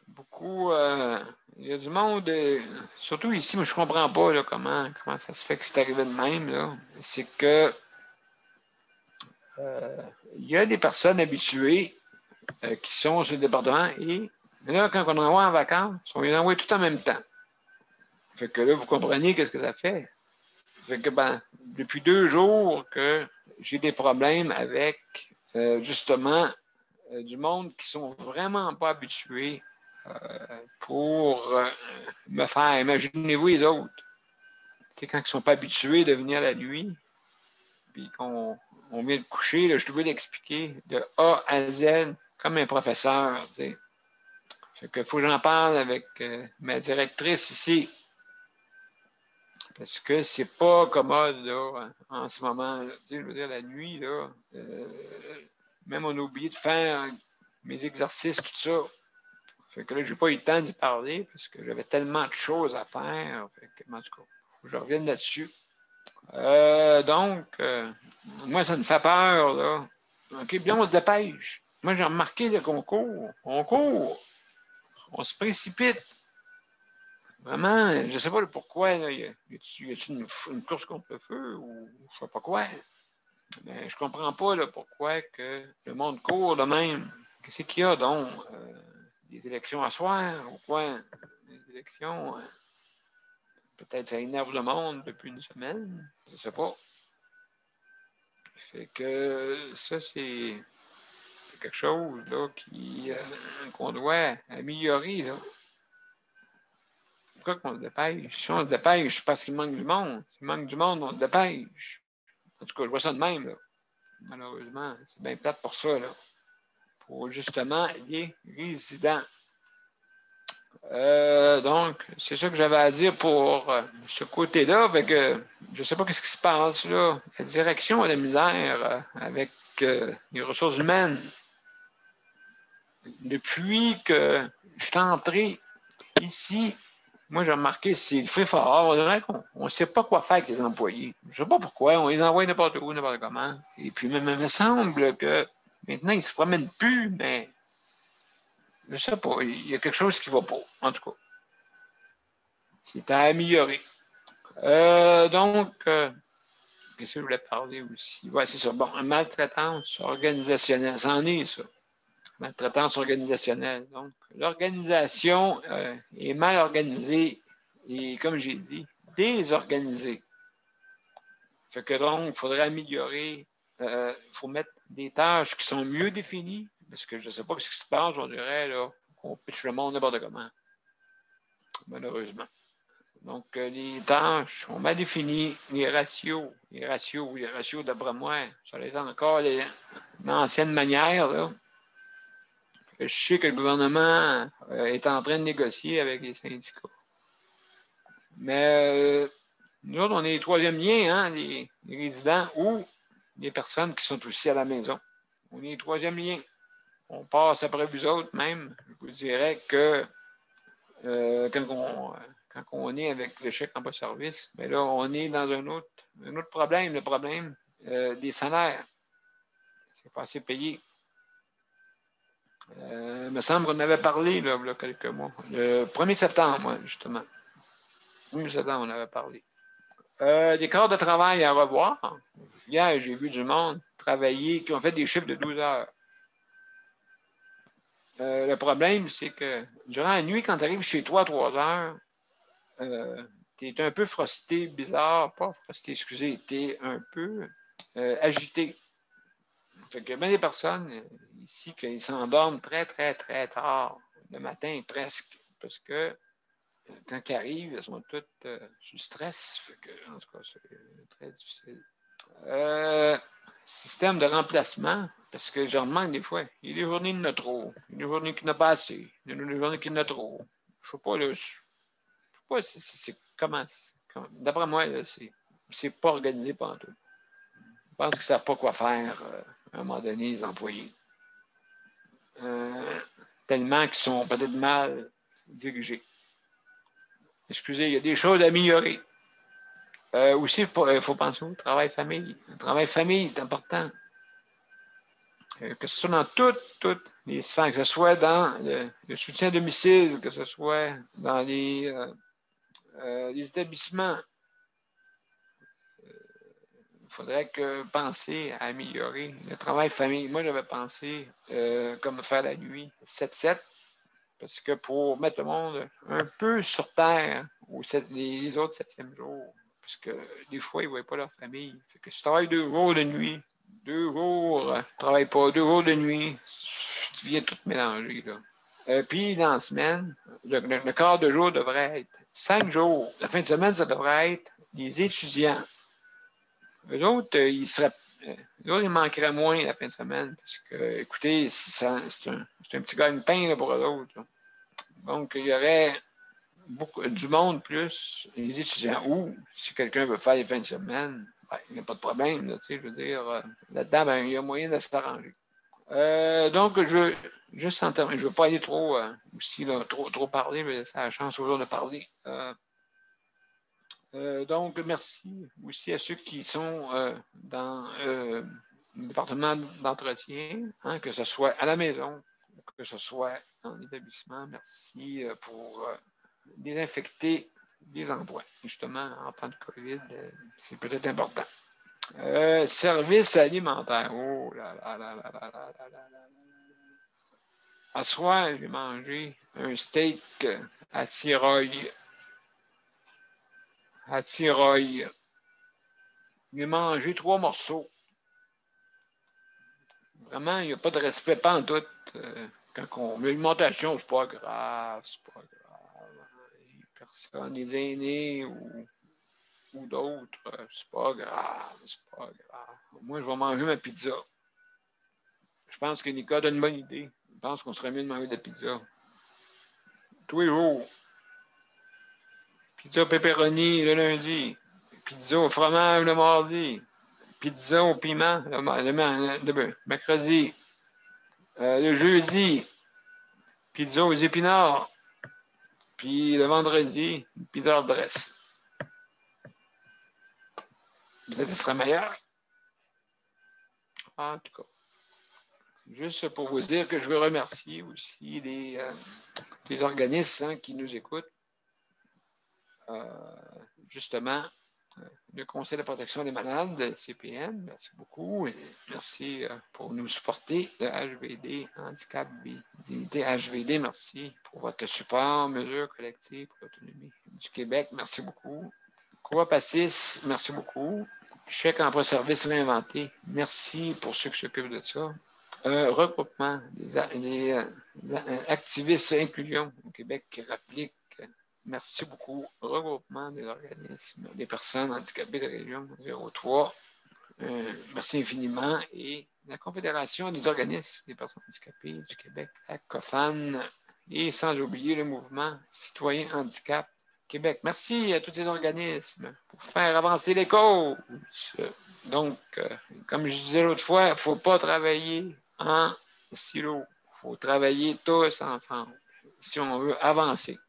Beaucoup. Il y a du monde, surtout ici, mais je ne comprends pas là, comment ça se fait que c'est arrivé de même. Là. C'est que il y a des personnes habituées qui sont sur le département et là, quand on envoie en vacances, on les envoie tout en même temps. Fait que là, vous comprenez qu'est-ce que ça fait. Fait que, depuis 2 jours que j'ai des problèmes avec, justement, du monde qui sont vraiment pas habitués pour me faire. Imaginez-vous les autres. C'est quand ils ne sont pas habitués de venir la nuit, puis qu'on vient de coucher, là, je dois l'expliquer de A à Z, comme un professeur. T'sais. Fait que faut que j'en parle avec ma directrice ici. Parce que c'est pas commode là, en ce moment. Là. Je veux dire, la nuit, là, même on a oublié de faire mes exercices, tout ça. Fait que là, j'ai pas eu le temps d'y parler parce que j'avais tellement de choses à faire. Fait que, en tout cas, faut que je revienne là-dessus. Donc, moi, ça me fait peur, là. OK, bien, on se dépêche. Moi, j'ai remarqué là, qu'on court. On court. On se précipite. Vraiment, je ne sais pas le pourquoi. Là. Y a-t-il une course contre le feu ou je ne sais pas quoi? Mais je ne comprends pas là, pourquoi que le monde court de même. Qu'est-ce qu'il y a donc? Des élections à soir ou quoi? Des élections... peut-être ça énerve le monde depuis une semaine. Je ne sais pas. Fait que ça, c'est quelque chose là, qu'on doit améliorer. Là. Pourquoi qu'on se dépêche? Si on se dépêche, c'est parce qu'il manque du monde. S'il manque du monde, on se dépêche. En tout cas, je vois ça de même. Là. Malheureusement, c'est bien plate pour ça. Là. pour justement les résidents. Donc, c'est ça que j'avais à dire pour ce côté-là. Je ne sais pas ce qui se passe là. La direction a de la misère avec les ressources humaines. Depuis que je suis entré ici, moi, j'ai remarqué, c'est le fait fort. On dirait qu'on ne sait pas quoi faire avec les employés. Je ne sais pas pourquoi. On les envoie n'importe où, n'importe comment. Et puis, même, il me semble que maintenant, ils ne se promènent plus, mais je ne sais pas. Il y a quelque chose qui ne va pas, en tout cas. C'est à améliorer. Donc, qu'est-ce que je voulais parler aussi? Oui, c'est ça. Bon, maltraitance organisationnelle, c'en est ça. Maltraitance organisationnelle. Donc, l'organisation est mal organisée et, comme j'ai dit, désorganisée. Fait que donc, il faudrait améliorer. Il faut mettre des tâches qui sont mieux définies, parce que je ne sais pas ce qui se passe, on dirait, là, qu'on pitche le monde n'importe comment, malheureusement. Donc, les tâches sont mal définies, les ratios, d'après moi, ça les a encore l'ancienne manière, là. Je sais que le gouvernement est en train de négocier avec les syndicats. Mais nous autres, on est les troisième liens, hein, les résidents ou les personnes qui sont aussi à la maison. On est les troisième liens. On passe après vous autres même. Je vous dirais que quand on est avec le chèque emploi-service, mais là, on est dans un autre problème, le problème des salaires. C'est pas assez payé. Il me semble qu'on avait parlé là, il y a quelques mois. Le 1er septembre, justement. Le 1er septembre, on avait parlé. Des corps de travail à revoir. Hier, j'ai vu du monde travailler qui ont fait des chiffres de 12 heures. Le problème, c'est que durant la nuit, quand tu arrives chez toi à 3 heures, tu es un peu frosté, bizarre, pas frosté, excusez, tu es un peu agité. Fait que bien des personnes ici qui s'endorment très, très, très tard, le matin presque, parce que quand ils arrivent, elles sont toutes sous stress. Fait que, en tout cas, c'est très difficile. Système de remplacement, parce que j'en manque des fois. Il y a des journées qui en a trop, il y a des journées qui n'ont pas assez, il y a des journées qui en a trop. Je ne sais pas, là, c'est comment. D'après moi, c'est pas organisé par tout. Je pense qu'ils ne savent pas quoi faire à un moment donné, les employés. Tellement qu'ils sont peut-être mal dirigés. Excusez, il y a des choses à améliorer. Aussi, il faut penser au travail-famille. Le travail-famille est important. Que ce soit dans toutes les sphères, que ce soit dans le soutien à domicile, que ce soit dans les établissements. Il faudrait penser à améliorer le travail-famille. Moi, j'avais pensé comme faire la nuit 7-7, parce que pour mettre le monde un peu sur terre les autres 7e jours, parce que des fois, ils ne voient pas leur famille. Fait que si tu travailles 2 jours de nuit, 2 jours, tu ne travailles pas, 2 jours de nuit, tu viens tout mélanger, là. Puis, dans la semaine, le quart de jour devrait être 5 jours. La fin de semaine, ça devrait être les étudiants. Eux autres, ils manqueraient moins la fin de semaine, parce que, écoutez, c'est un petit gagne-pain pour eux autres, là. Donc, il y aurait du monde plus les étudiants. Ou, si quelqu'un veut faire les fins de semaine, ben, il n'y a pas de problème, là, je veux dire, là-dedans, ben, il y a moyen de s'arranger. Donc, juste en termes, je ne veux pas aller trop aussi, là, trop parler, mais laisser la chance aux gens de parler. Donc, merci aussi à ceux qui sont dans le département d'entretien, hein, que ce soit à la maison, que ce soit en établissement. Merci pour désinfecter les endroits. Justement, en temps de COVID, c'est peut-être important. Service alimentaire. Oh là là là là là là là là là. À soir, j'ai mangé un steak à Tyrol. J'ai mangé 3 morceaux. Vraiment, il n'y a pas de respect, pas en tout. L'alimentation, c'est pas grave, c'est pas grave. Les personnes, les aînés ou d'autres, c'est pas grave, c'est pas grave. Moi, je vais manger ma pizza. Je pense que Nika donne une bonne idée. Je pense qu'on serait mieux de manger de la pizza. Tous les jours. Pizza pepperoni le lundi. Pizza au fromage le mardi. Pizza au piment le mercredi. Le jeudi, pizza aux épinards. Puis le vendredi, pizza de dresse. Peut-être que ce serait meilleur. En tout cas. Juste pour vous dire que je veux remercier aussi les organismes qui nous écoutent. Justement, le Conseil de protection des malades, le CPN, merci beaucoup. Et merci pour nous supporter, le HVD, Handicap Dignité HVD, merci pour votre support, mesures collectives pour l'autonomie du Québec, merci beaucoup. Coop Assis, merci beaucoup. Chèque emploi service réinventé, merci pour ceux qui s'occupent de ça. Regroupement des activistes inclusion au Québec qui rappliquent. Merci beaucoup. Regroupement des organismes, des personnes handicapées de région 03. Merci infiniment. Et la Confédération des organismes des personnes handicapées du Québec, la COFAN, et sans oublier le mouvement Citoyen Handicap Québec. Merci à tous ces organismes pour faire avancer les causes. Donc, comme je disais l'autre fois, il ne faut pas travailler en silo. Il faut travailler tous ensemble si on veut avancer.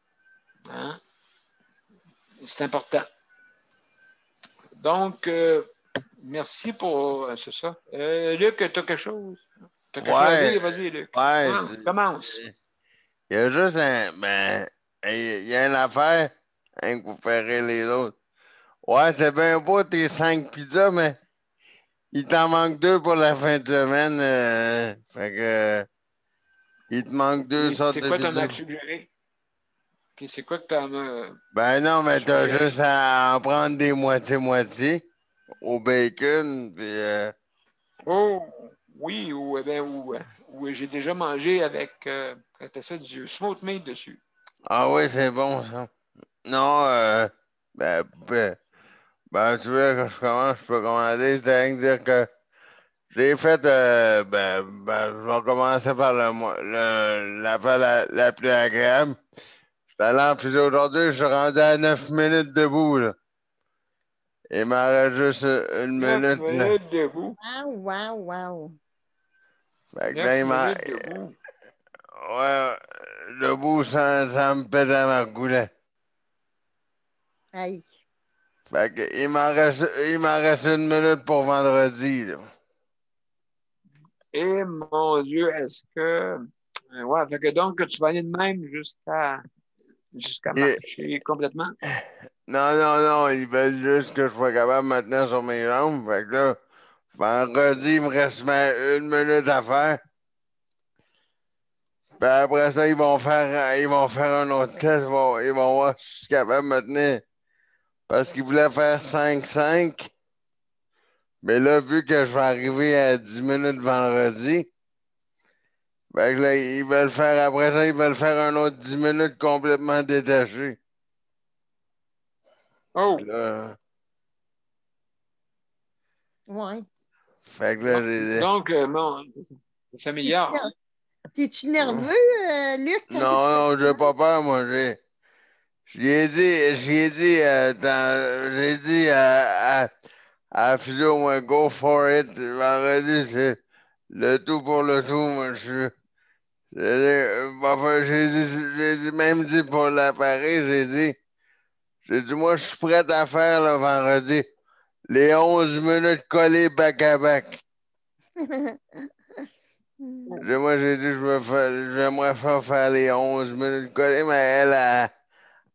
Hein? C'est important. Donc, merci pour c'est ça. Luc, tu as quelque chose? Tu as quelque chose à dire? Vas-y, Luc. Ouais, commence. Il y a juste il y a une affaire hein, pour faire rire les autres. Ouais, c'est bien beau tes 5 pizzas, mais il t'en manque 2 pour la fin de semaine. Fait que il te manque 2 sortes de pizzas. C'est quoi ton as suggéré? Okay, c'est quoi que t'en as? Ben non, mais t'as juste à en prendre des moitiés-moitiés au bacon, puis... Oh, oui, ou j'ai déjà mangé avec, ça, du smoked meat dessus. Ah oui, c'est bon, ça. Non, tu veux que je commence, je peux commander, c'est rien que dire que j'ai fait, je vais commencer par l'affaire la plus agréable. Je suis allé en physio aujourd'hui, je suis rendu à 9 minutes debout, là. Il m'en reste juste une 9 minute, là. minutes debout. Wow. Fait que 9 là, minutes debout. Ouais, debout, ça me pète à ma goulette. Hey. Fait que, il m'en reste une minute pour vendredi, là. Et mon Dieu, est-ce que. Ouais, fait que donc, tu vas aller de même jusqu'à marcher complètement? Non, ils veulent juste que je sois capable maintenant sur mes jambes. Fait que là, vendredi, il me reste une minute à faire. Puis après ça, ils vont faire un autre test. Ils vont voir si je suis capable de me tenir. Parce qu'ils voulaient faire 5-5. Mais là, vu que je vais arriver à 10 minutes vendredi, fait que là, après ça, ils veulent faire un autre 10 minutes complètement détaché. Oh! Ouais. Fait que là, j'ai... Donc, ça s'améliore. T'es-tu nerveux, Luc? Non, j'ai pas peur, moi. J'ai dit à Philo, moi, go for it. Vendredi, c'est le tout pour le tout. Moi, j'ai même dit pour l'appareil, j'ai dit, moi, je suis prêt à faire le vendredi les 11 minutes collées back à back. Moi, j'ai dit, j'aimerais faire les 11 minutes collées, mais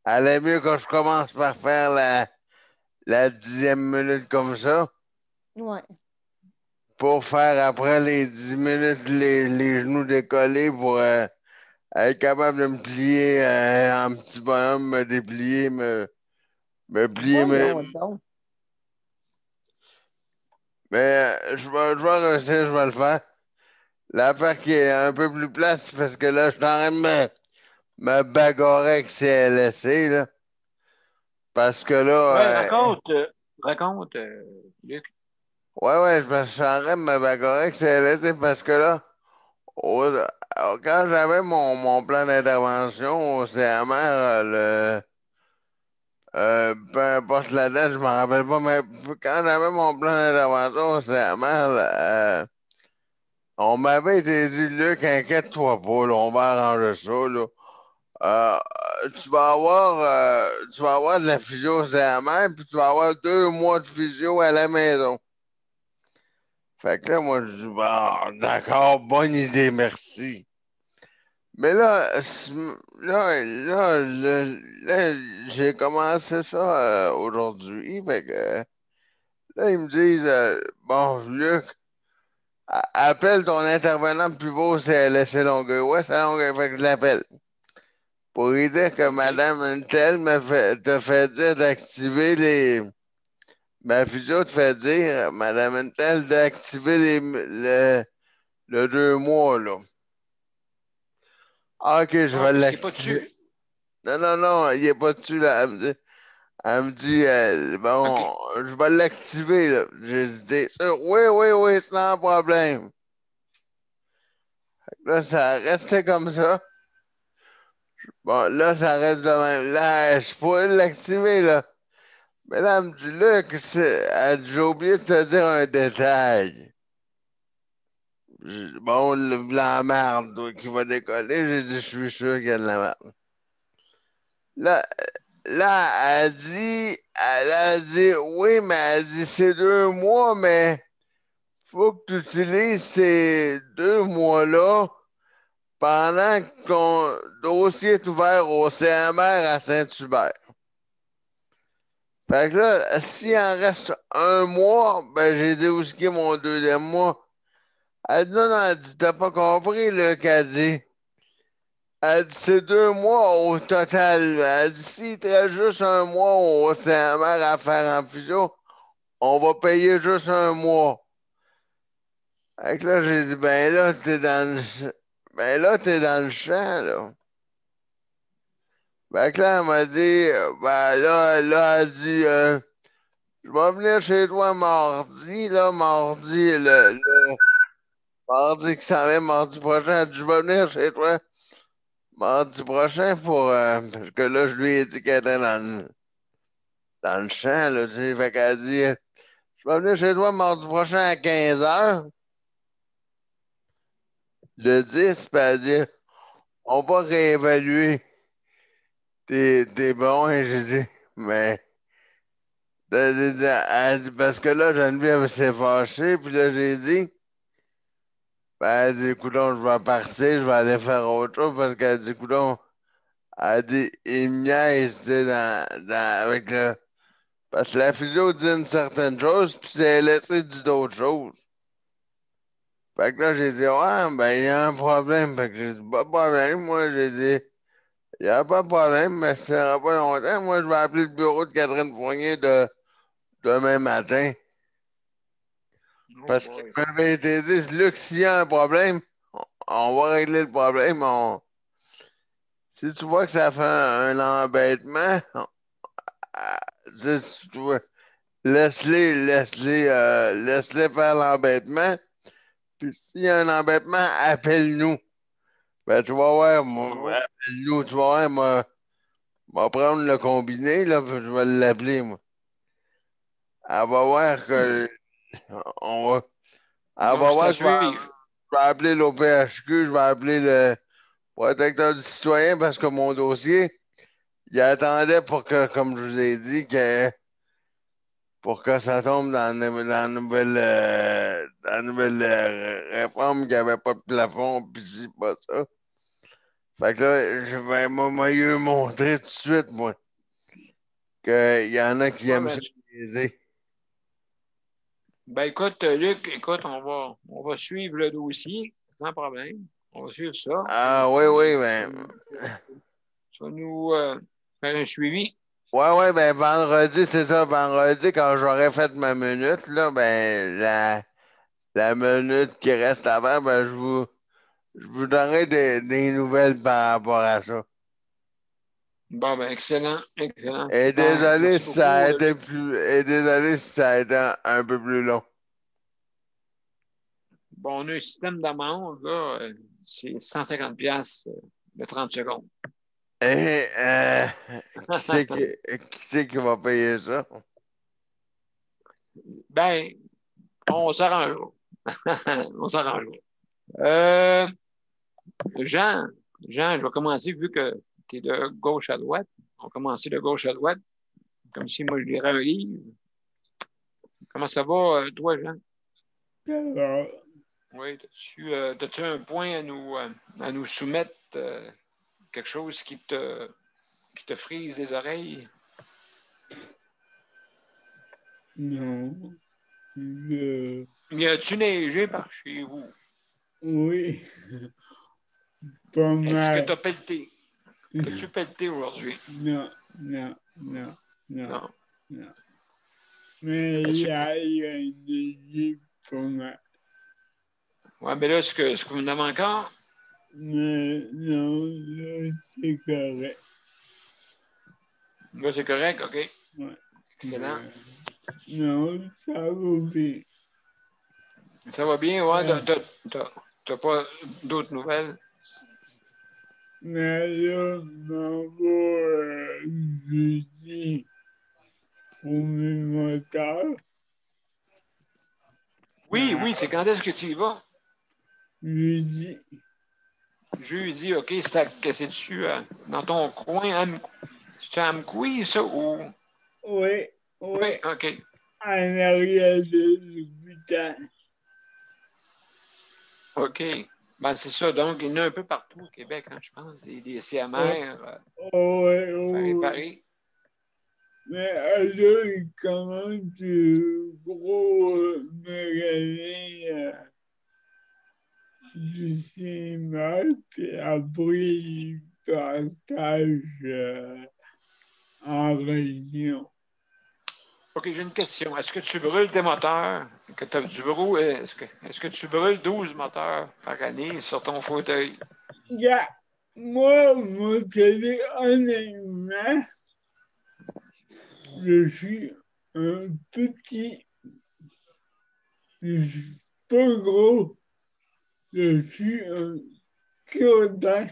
elle est mieux que je commence par faire la 10e minute comme ça. Ouais. Pour faire après les 10 minutes les genoux décollés pour être capable de me plier en petit bonhomme, me déplier, me plier. Mais je vais réussir, je vais le faire. L'affaire qui est un peu plus plate, c'est parce que là, je suis en train de me bagarrer avec CLSC, là. Parce que là... Ouais, raconte, Luc. Ouais, je suis en train de me bagarrer avec CLSC parce que là, Quand j'avais mon plan d'intervention au CMR, peu importe la date, je me rappelle pas, mais quand j'avais mon plan d'intervention au CMR, on m'avait été dit, Luc, inquiète-toi pas, là, on va arranger ça, là. Euh, tu vas avoir de la physio au CMR, puis tu vas avoir 2 mois de physio à la maison. Fait que là, moi, je dis, bon, d'accord, bonne idée, merci. Mais là, j'ai commencé ça aujourd'hui. Fait que là, ils me disent, bon, Luc, appelle ton intervenant le plus beau, c'est laissé Longueuil. Ouais, c'est Longueuil, fait que je l'appelle. Pour lui dire que Madame Untel te fait dire d'activer les. Ma physio te fait dire, Madame Untel, d'activer le 2 mois, là. Ah, ok, je vais parce qu'il n'est pas l'activer. dessus. Non, non, non, il n'est pas dessus, là. Elle me dit, bon, OK. je vais l'activer, là. J'ai dit, oui, oui, oui, c'est pas un problème. Là, ça restait comme ça. Bon, là, ça reste de même. Là, je pourrais l'activer, là. Mais là, elle me dit, là, j'ai oublié de te dire un détail. Bon, la merde toi, qui va décoller, j'ai dit, je suis sûr qu'il y a de la merde. Là, elle a dit, oui, mais elle dit, c'est 2 mois, mais faut que tu utilises ces 2 mois-là pendant que ton dossier est ouvert au CMR à Saint-Hubert. Fait que là, s'il en reste 1 mois, ben j'ai dit où est-ce qu'il est mon 2e mois. Elle dit non, non, elle dit, t'as pas compris, là, qu'elle dit. Elle dit, c'est 2 mois au total. Elle dit, s'il te reste juste 1 mois au CMR à faire en physio, on va payer juste 1 mois. Fait que là, j'ai dit, t'es dans le champ, là. Fait que là, elle m'a dit, là, elle dit, je vais venir chez toi mardi, là, mardi qui s'en vient, mardi prochain. Elle dit, je vais venir chez toi mardi prochain parce que là, je lui ai dit qu'elle était dans le champ, là, tu sais. Fait qu'elle dit, je vais venir chez toi mardi prochain à 15h. Le 10, puis elle dit, on va réévaluer tes bons. Et j'ai dit, mais, elle dit, parce que là, Geneviève s'est fâchée, puis là, j'ai dit, ben, elle dit, coudonc, je vais partir, je vais aller faire autre chose, parce qu'elle dit, coudonc, elle dit, il me niaise, tu sais, avec le. Parce que la physio dit une certaine chose, puis c'est laissé dit d'autres choses. Fait que là, j'ai dit, ouais, ben, il y a un problème. Fait que j'ai dit, pas de problème. Moi, j'ai dit, il n'y a pas de problème, mais ça sera pas longtemps. Moi, je vais appeler le bureau de Catherine Fournier demain matin. Oh Parce qu'il boy. m'avait été dit, Luc, s'il y a un problème, on va régler le problème. Si tu vois que ça fait un embêtement, si tu vois, laisse-les faire l'embêtement. Puis s'il y a un embêtement, appelle-nous. Ben, tu vas voir, moi, appelle-nous, tu vas voir, moi, va prendre le combiné, là, puis je vais l'appeler, moi. Elle va voir que on va. Elle Donc, va c'est voir à que suivre. je vais appeler l'OPHQ, je vais appeler le protecteur du citoyen parce que mon dossier, il attendait pour que, comme je vous ai dit, pour que ça tombe dans la nouvelle réforme qui avait pas de plafond, puis c'est pas ça. Fait que là, je vais lui montrer tout de suite, moi, qu'il y en a qui Ouais, aiment ça niaiser. ben, écoute, Luc, écoute, on va suivre le dossier, sans problème. On va suivre ça. Ah oui, oui, ben. Tu vas nous faire un suivi. Ouais, ouais, ben vendredi, c'est ça. Vendredi, quand j'aurai fait ma minute, là, ben la minute qui reste avant, ben je vous donnerai des nouvelles par rapport à ça. Bon, ben, excellent, excellent, Et super. désolé Merci si ça a beaucoup, été Luc. plus. Et désolé si ça a été un peu plus long. Bon, on a un système d'amende, là, c'est 150$ de 30 secondes. Et qui c'est qui va payer ça? Ben, on s'arrange. On s'arrange. Jean, je vais commencer, vu que tu es de gauche à droite. On va commencer de gauche à droite, comme si moi je lirais un livre. Comment ça va, toi, Jean? Ça va. Oui, as-tu un point à nous soumettre? Quelque chose qui te frise les oreilles? Non. Y a-tu neigé par chez vous? Oui. Pas Est-ce que mal. tu as pelleté? As-tu pelleté aujourd'hui? Non. Non. Mais il Est-ce y que- a des pas mal. Ouais, mais là, est-ce que vous en avez encore? Mais non, là, c'est correct. Là, c'est correct, OK. Ouais. Excellent. Non, ça va bien. Ça va bien, ouais? Ouais. T'as pas d'autres nouvelles? Mais là, maman, jeudi, pour mes moteurs, Oui, c'est quand est-ce que tu y vas? jeudi, Jeudi, OK. C'est dessus dans ton coin. C'est à Amkoui, ça? Ou... oui, Oui, OK. en arrière de l'hôpital. OK. Ben, c'est ça. Donc, il y en a un peu partout au Québec, hein, je pense. Des CMR à Oui. réparer. Mais là, il commence de gros magasins du cinéma, puis après, il partage en région. OK, j'ai une question. Est-ce que tu brûles tes moteurs? Est-ce que tu brûles 12 moteurs par année sur ton fauteuil? Yeah. Moi, mon télé, honnêtement, je suis un petit, je suis pas gros, je suis un cure-dent,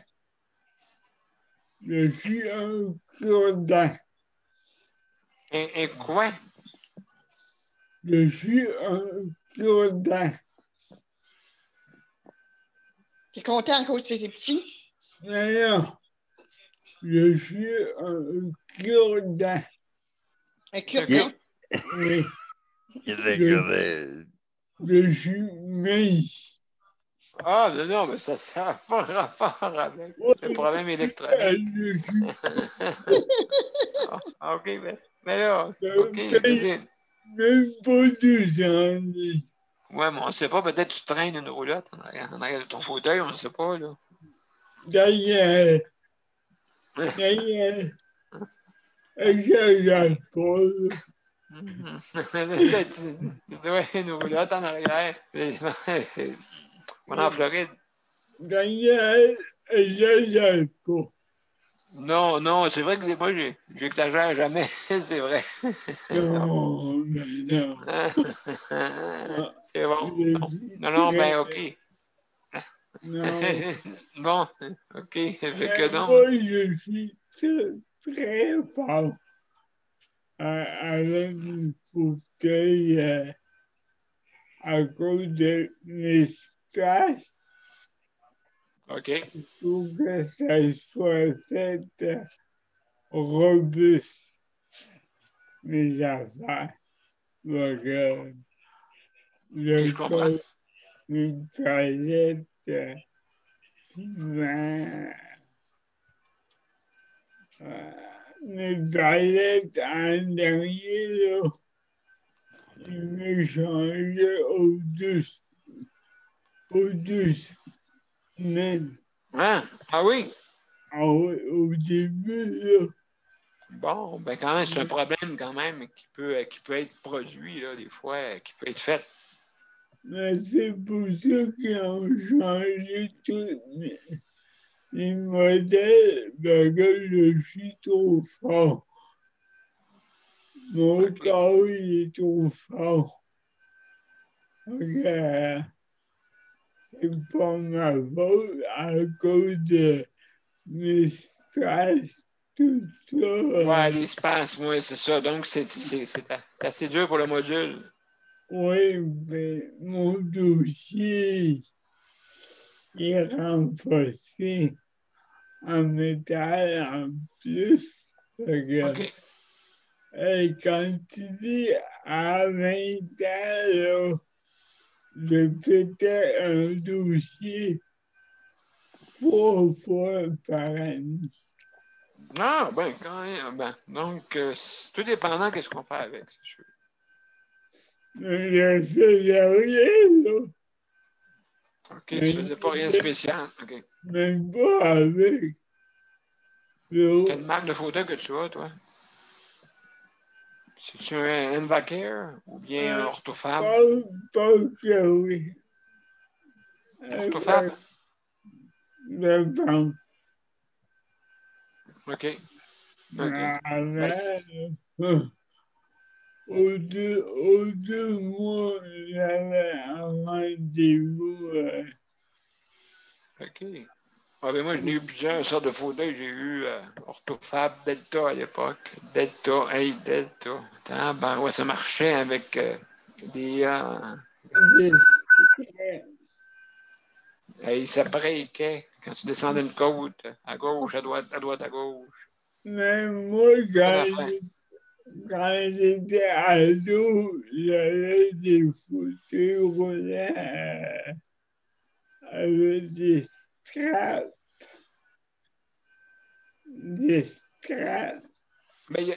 je suis un cure-dent, Et quoi? je suis un cure-dent. T'es content à cause que t'es petit? Non, je suis un cure-dent. Un cure-dent. Oui, Je je suis mince. Ah, non, mais ça n'a pas rapport avec Oui, le problème électronique. je suis Ah, OK, mais là, OK, je veux paye dire. même pas 200. Ouais, mais on ne sait pas, peut-être que tu traînes une roulotte en arrière de ton fauteuil, on ne sait pas, là. D'ailleurs, exagère pas. Ouais, une roulotte en arrière. On est en Floride. D'ailleurs, exagère pas. Non, c'est vrai que moi, j'exagère jamais, c'est vrai. Non, mais non. C'est bon. Je Non, suis non, ben, OK. non. Bon, OK. Fait que Mais donc. moi, je suis très fort avec le fauteuil à cause de mes strass. OK. Il faut que ça soit fait robuste, mes affaires. Donc, OK, je comprends. une toilette souvent, une toilette en dernier, là, il me changeait aux deux semaines. Hein? Ah oui? Au début, là, Bon, ben quand même, c'est un problème quand même qui peut être produit, là, des fois, qui peut être fait. mais c'est pour ça qu'ils ont changé tous les modèles, parce que je suis trop fort. Mon OK. corps il est trop fort. Donc, c'est pas ma faute à cause de mes stress, tout ça. Ouais, l'espace, oui, c'est ça. Donc, c'est assez dur pour le module. Oui, mais mon dossier est renforcé en métal en plus. OK. Et quand tu dis à 20 ans, là, je pétais un dossier 3 fois par année. Ah, ben, quand même. Ben, donc, c'est tout dépendant de ce qu'on fait avec, c'est sûr. Mais je faisais rien, là. OK, tu ne faisais pas rien de spécial. OK. Même pas avec. Quelle marque de fauteuil que tu as, toi? C'est-tu un Invacare ou bien un Orthofab? Pas que oui. Orthofab? Je pense. OK. OK. Au deux mois, j'avais un rendez-vous. OK. Ah, ben moi, j'en ai eu plusieurs sortes de fauteuils. J'ai eu Orthofab, Delta à l'époque. Delta, hey, Delta. Attends, ben ouais, ça marchait avec des... hey, ça breakait quand tu descendais une côte, à gauche, à droite, à gauche. Mais moi, quand j'étais ado, j'avais des fauteuils roulants avec des straps. Des straps. Mais il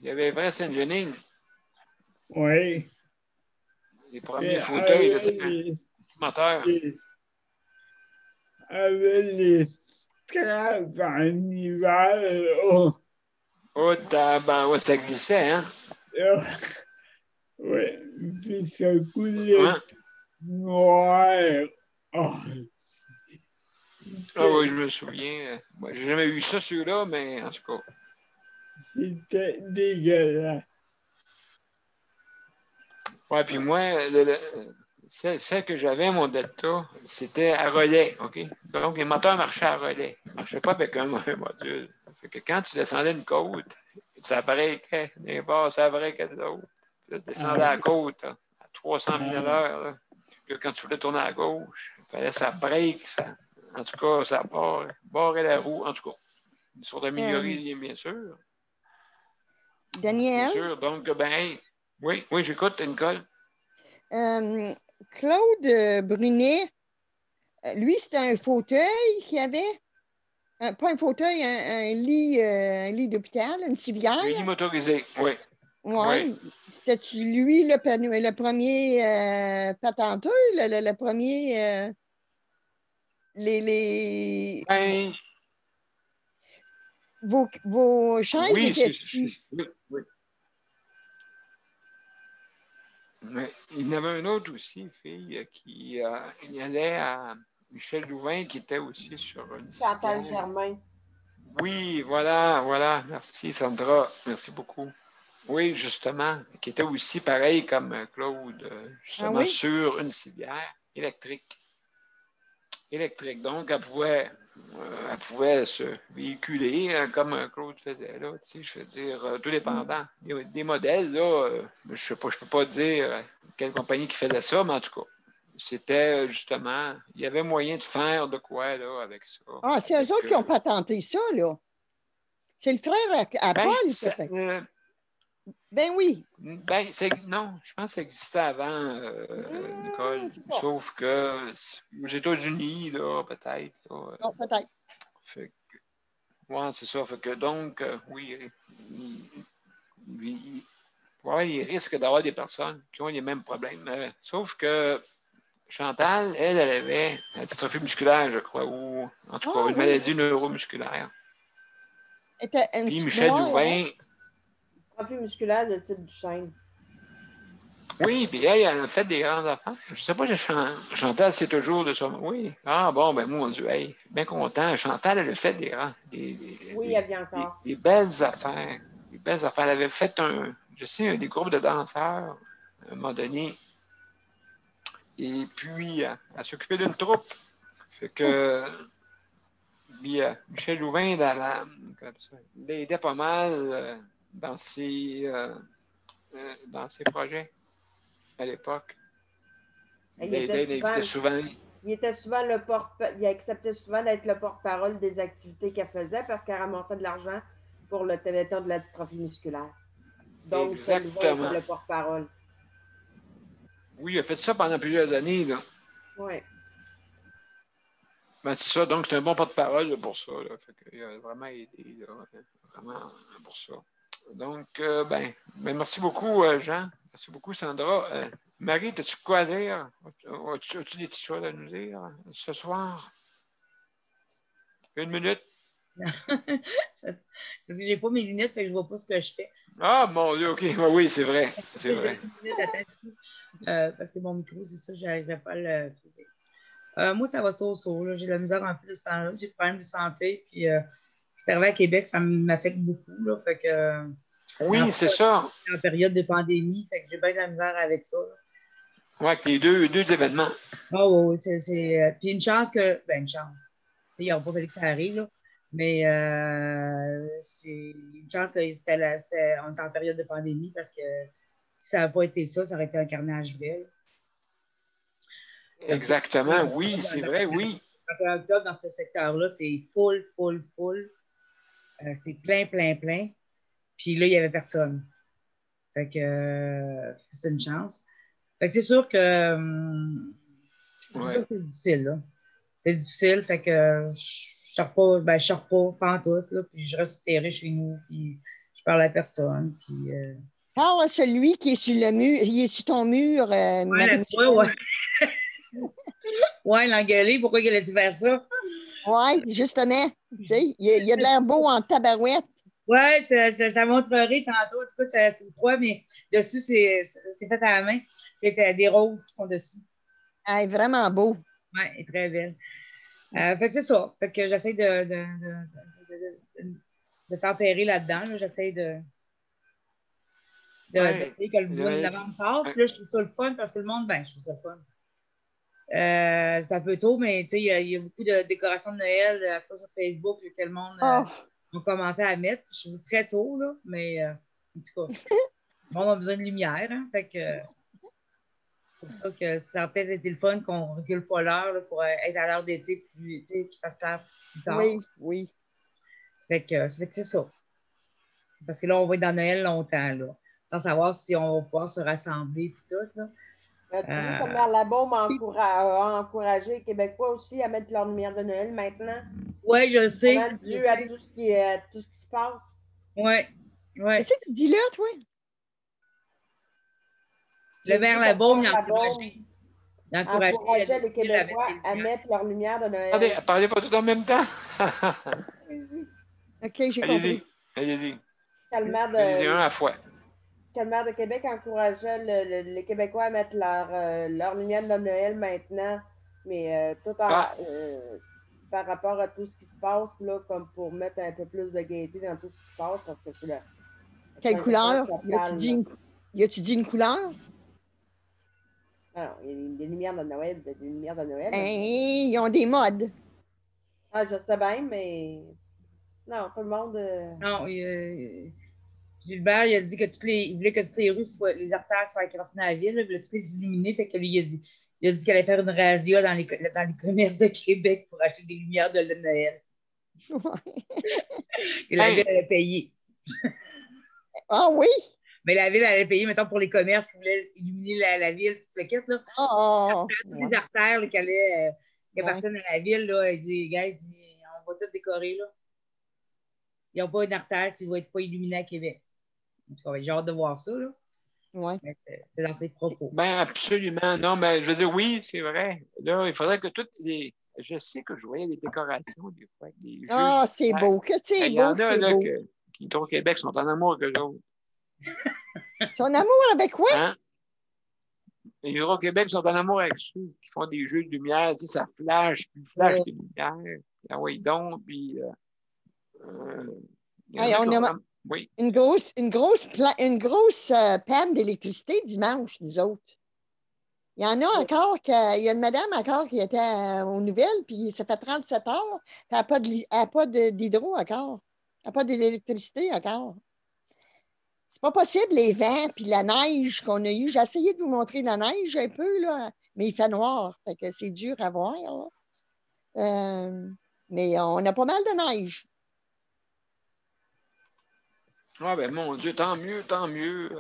y avait vrai Saint-Genine. Oui. Les premiers fauteuils, là, Avec petit moteur. Avec les straps en hiver, là. Oh, ben ouais, ça glissait, hein? Oui, puis ça coulait Ouais. noir. Oh, Ah oui, je me souviens. Moi, j'ai jamais eu ça, celui-là, mais en tout cas. c'était dégueulasse. Ouais, puis moi, celle que j'avais, mon Delta, c'était à relais, OK? Donc, les moteurs marchaient à relais. Ils ne marchaient pas avec un module. Fait que quand tu descendais une côte, ça breakait. Des bords, ça breakait de l'autre. Tu descendais la côte là, à 300 000 à l'heure. Là. Puis quand tu voulais tourner à gauche, il fallait que ça break. Ça, en tout cas, ça barrait la roue. En tout cas, une sorte d'améliorer, bien sûr. Daniel? Bien sûr. Donc, ben, oui, j'écoute, Nicole. Claude Brunet, lui, c'était un fauteuil qu'il avait. Pas un fauteuil, un lit d'hôpital, une civière. Un lit motorisé, oui. Oui. C'était-tu lui le premier patenteux, le premier. Ben, vos chaises oui, étaient-tu? oui. Il y en avait un autre aussi, fille, qui il allait à Michel Louvain, qui était aussi sur une Chantal civière. Germain. Oui, voilà. Merci, Sandra. Merci beaucoup. Oui, justement, qui était aussi pareil comme Claude, justement sur une civière électrique. Donc, elle pouvait se véhiculer comme Claude faisait, là, tu sais, je veux dire, tout dépendant. Des modèles, là, je sais pas, je peux pas dire quelle compagnie qui faisait ça, mais en tout cas, c'était justement, il y avait moyen de faire de quoi, là, avec ça. Ah, c'est eux autres qui ont patenté ça, là. C'est le frère à Paul qui a fait. Ben oui. Ben, non, je pense que ça existait avant, Nicole. Sauf que aux États-Unis, là, peut-être. Là, non, peut-être. Oui, c'est ça. Fait que donc, oui, il risque d'avoir des personnes qui ont les mêmes problèmes. Sauf que Chantal, elle avait la dystrophie musculaire, je crois, ou en tout cas une maladie neuromusculaire. Puis Michel Louvain. Dystrophie musculaire de type du chêne. Oui, puis elle a fait des grandes affaires. Je ne sais pas, Chantal, c'est toujours de ça. Oui. Ah bon, ben mon Dieu, hey, bien content. Chantal, elle a fait oui, elle vient encore. Des belles affaires. Des belles affaires. Elle avait fait des groupes de danseurs à un moment donné. Et puis, elle s'occupait d'une troupe. Fait que puis, Michel Louvain l'aidait pas mal dans ses projets à l'époque. Il acceptait souvent d'être le porte-parole des activités qu'elle faisait parce qu'elle ramassait de l'argent pour le Téléthon de la dystrophie musculaire. Donc, exactement. c'est le porte-parole. Oui, il a fait ça pendant plusieurs années. Oui. Ben, c'est ça, donc c'est un bon porte-parole pour ça. Là. Fait il a vraiment aidé, là, vraiment pour ça. Donc, merci beaucoup, Jean. Merci beaucoup, Sandra. Marie, as-tu quoi à dire? As-tu des petites choses à nous dire ce soir? 1 minute? Parce que j'ai pas mes lunettes, fait que je vois pas ce que je fais. Ah, mon Dieu, OK. Oui, c'est vrai. C'est vrai. Parce que mon micro, c'est ça, je n'arriverai pas à le trouver. Moi, ça va so-so. J'ai de la misère un peu de ce temps-là. J'ai des problèmes de santé. Puis, c'est arrivé à Québec, ça m'affecte beaucoup. Là, fait que, oui, c'est ça. En période de pandémie, fait que j'ai bien de la misère avec ça. Oui, avec les deux événements. Ah oui, c'est. Puis une chance que. Ben, une chance. Il n'aurait pas fallu que ça arrive, là. Mais c'est une chance qu'on était en période de pandémie parce que si ça n'avait pas été ça, ça aurait été un carnage vrai. Exactement, oui, c'est vrai, oui. En octobre, dans ce secteur-là, c'est full. C'est plein. Puis là, il n'y avait personne. Fait que c'était une chance. Fait que c'est sûr que c'est difficile, là. C'est difficile, fait que je sors pas en tout, là, puis je reste terré chez nous, puis je parle à personne, puis... Parle à celui qui est sur le mur, il est sur ton mur, ouais. Ouais, l'engueuler, pourquoi il a laissé faire ça? Oui, justement. Tu sais, il a de l'air beau en tabarouette. Oui, je la montrerai tantôt. En tout cas, c'est trois, mais dessus, c'est fait à la main. C'est des roses qui sont dessus. Elle est vraiment beau. Oui, elle est très belle. Fait que c'est ça. Fait que j'essaie de tempérer là-dedans. Là. J'essaie de que le mois de novembre passe. Là, je trouve ça le fun parce que le monde, je trouve ça le fun. C'est un peu tôt, mais il y a beaucoup de décorations de Noël sur Facebook que le monde a commencé à mettre. Je trouve ça très tôt, là, mais en tout cas, le monde a besoin de lumière. Hein, fait que c'est pour ça que ça a peut-être été le fun qu'on recule pas l'heure pour être à l'heure d'été, puis qu'il fasse clair plus tard. Oui. Fait que c'est ça. Parce que là, on va être dans Noël longtemps, là, sans savoir si on va pouvoir se rassembler et tout, là. Tu vois, comme Maire Labaume a encouragé les Québécois aussi à mettre leur lumière de Noël maintenant. Oui, je le sais. Dû à tout ce qui se passe. Oui. Qu'est-ce que tu dis là, toi? Le Maire Labaume, il a encourageait les Québécois à mettre leur lumière de Noël. Parlez pas tout en même temps. OK, j'ai compris. Allez-y. Allez-y, un à la fois. Le maire de Québec encourageait les Québécois à mettre leur lumière de Noël maintenant, mais tout par rapport à tout ce qui se passe, là, comme pour mettre un peu plus de gaieté dans tout ce qui se passe, parce que c'est quelle couleur? Y a-tu dit une couleur? Alors, il y a des lumières de Noël, ils ont des modes. Ah, je sais bien, mais non, tout le monde... Non, Gilbert, il a dit que il voulait que toutes les rues soient, les artères soient écrasées dans la ville, il voulait toutes les illuminer, fait que lui, il a dit qu'elle allait faire une razzia dans les commerces de Québec pour acheter des lumières de Noël. Et la ville allait payer. Ah oui? Mais la ville allait payer, mettons, pour les commerces qui voulaient illuminer la ville, tout ce kit, là. Toutes les artères qui appartiennent à la ville, là, il dit, gars, on va tout décorer, là. Il n'y a pas une artère qui ne va être pas illuminée à Québec. J'ai hâte de voir ça, là. Oui. C'est dans ses propos. Ben absolument. Non, mais je veux dire, oui, c'est vrai. Là, il faudrait que toutes les... Je sais que je voyais des décorations des fois. C'est beau. Que c'est beau. Il y en a là, qui, au Québec, sont en amour avec eux autres. Ils sont en amour avec quoi? Hein? Les gens au Québec sont en amour avec ceux qui font des jeux de lumière. Tu sais, ça flash, puis flash des lumières. Ah oui, donc, puis... oui. Une grosse panne d'électricité dimanche, nous autres. Il y en a encore, il y a une madame encore qui était aux nouvelles, puis ça fait 37 heures, puis elle n'a pas d'hydro encore. Elle n'a pas d'électricité encore. C'est pas possible, les vents puis la neige qu'on a eue. J'ai essayé de vous montrer la neige un peu, là, mais il fait noir. Fait que c'est dur à voir. Mais on a pas mal de neige. Ah ben mon Dieu, tant mieux, tant mieux.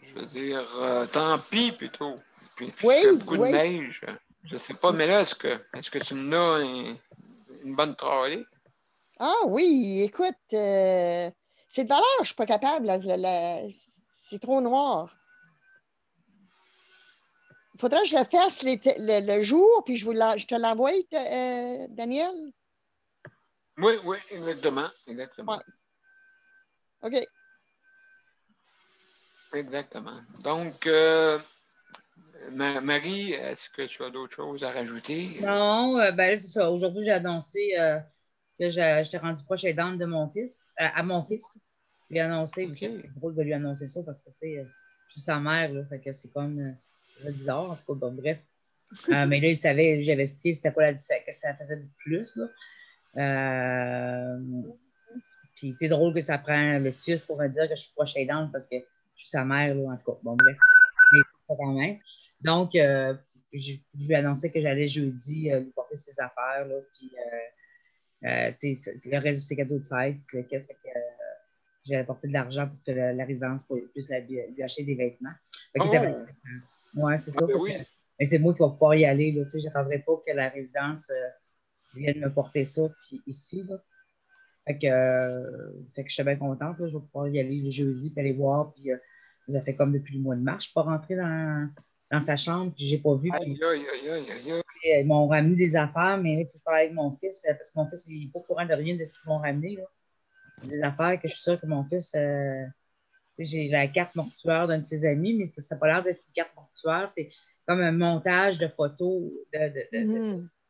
Je veux dire, tant pis plutôt. Puis Oui, qu'il y a beaucoup oui. de neige. Je sais pas, mais là, est-ce que tu me as une bonne trolley? Ah oui, écoute, c'est de valeur, je suis pas capable. C'est trop noir. Il faudrait que je le fasse le jour, puis je te l'envoie, Daniel. Oui, oui, exactement. Exactement. Ouais. OK. Exactement. Donc, Marie, est-ce que tu as d'autres choses à rajouter? Non, ben c'est ça. Aujourd'hui, j'ai annoncé que j'étais rendue proche aidante de mon fils, à mon fils. Je lui ai annoncé, Okay. c'est drôle de lui annoncer ça parce que, tu sais, je suis sa mère, là, fait que c'est comme bizarre, en tout cas, bon, bref. Mais là, il savait, j'avais expliqué c'était quoi la différence, que ça faisait de plus, là. Puis c'est drôle que ça prend le CIUS pour me dire que je suis proche aidante parce que je suis sa mère, là, en tout cas, bon, bref. Mais ça quand même. Donc, je lui ai annoncé que j'allais jeudi lui porter ses affaires, là, puis c'est le reste de ses cadeaux de fête. J'ai apporté de l'argent pour que la résidence puisse lui acheter des vêtements. Ouais, c'est ça. Ben oui. Mais c'est moi qui vais pouvoir y aller. Je n'attendrai pas que la résidence vienne me porter ça ici. Là. Fait que je suis bien contente. Là. Je vais pouvoir y aller le jeudi puis aller voir. Puis, ça fait comme depuis le mois de mars. Je ne suis pas rentrée dans sa chambre puis je n'ai pas vu. Puis, ils m'ont ramené des affaires, mais il faut que je parle avec mon fils parce que mon fils, il n'est pas au courant de rien de ce qu'ils m'ont ramené. Là. Des affaires que je suis sûre que mon fils. J'ai la carte mortuaire d'un de ses amis, mais ça n'a pas l'air d'être une carte mortuaire. C'est comme un montage de photos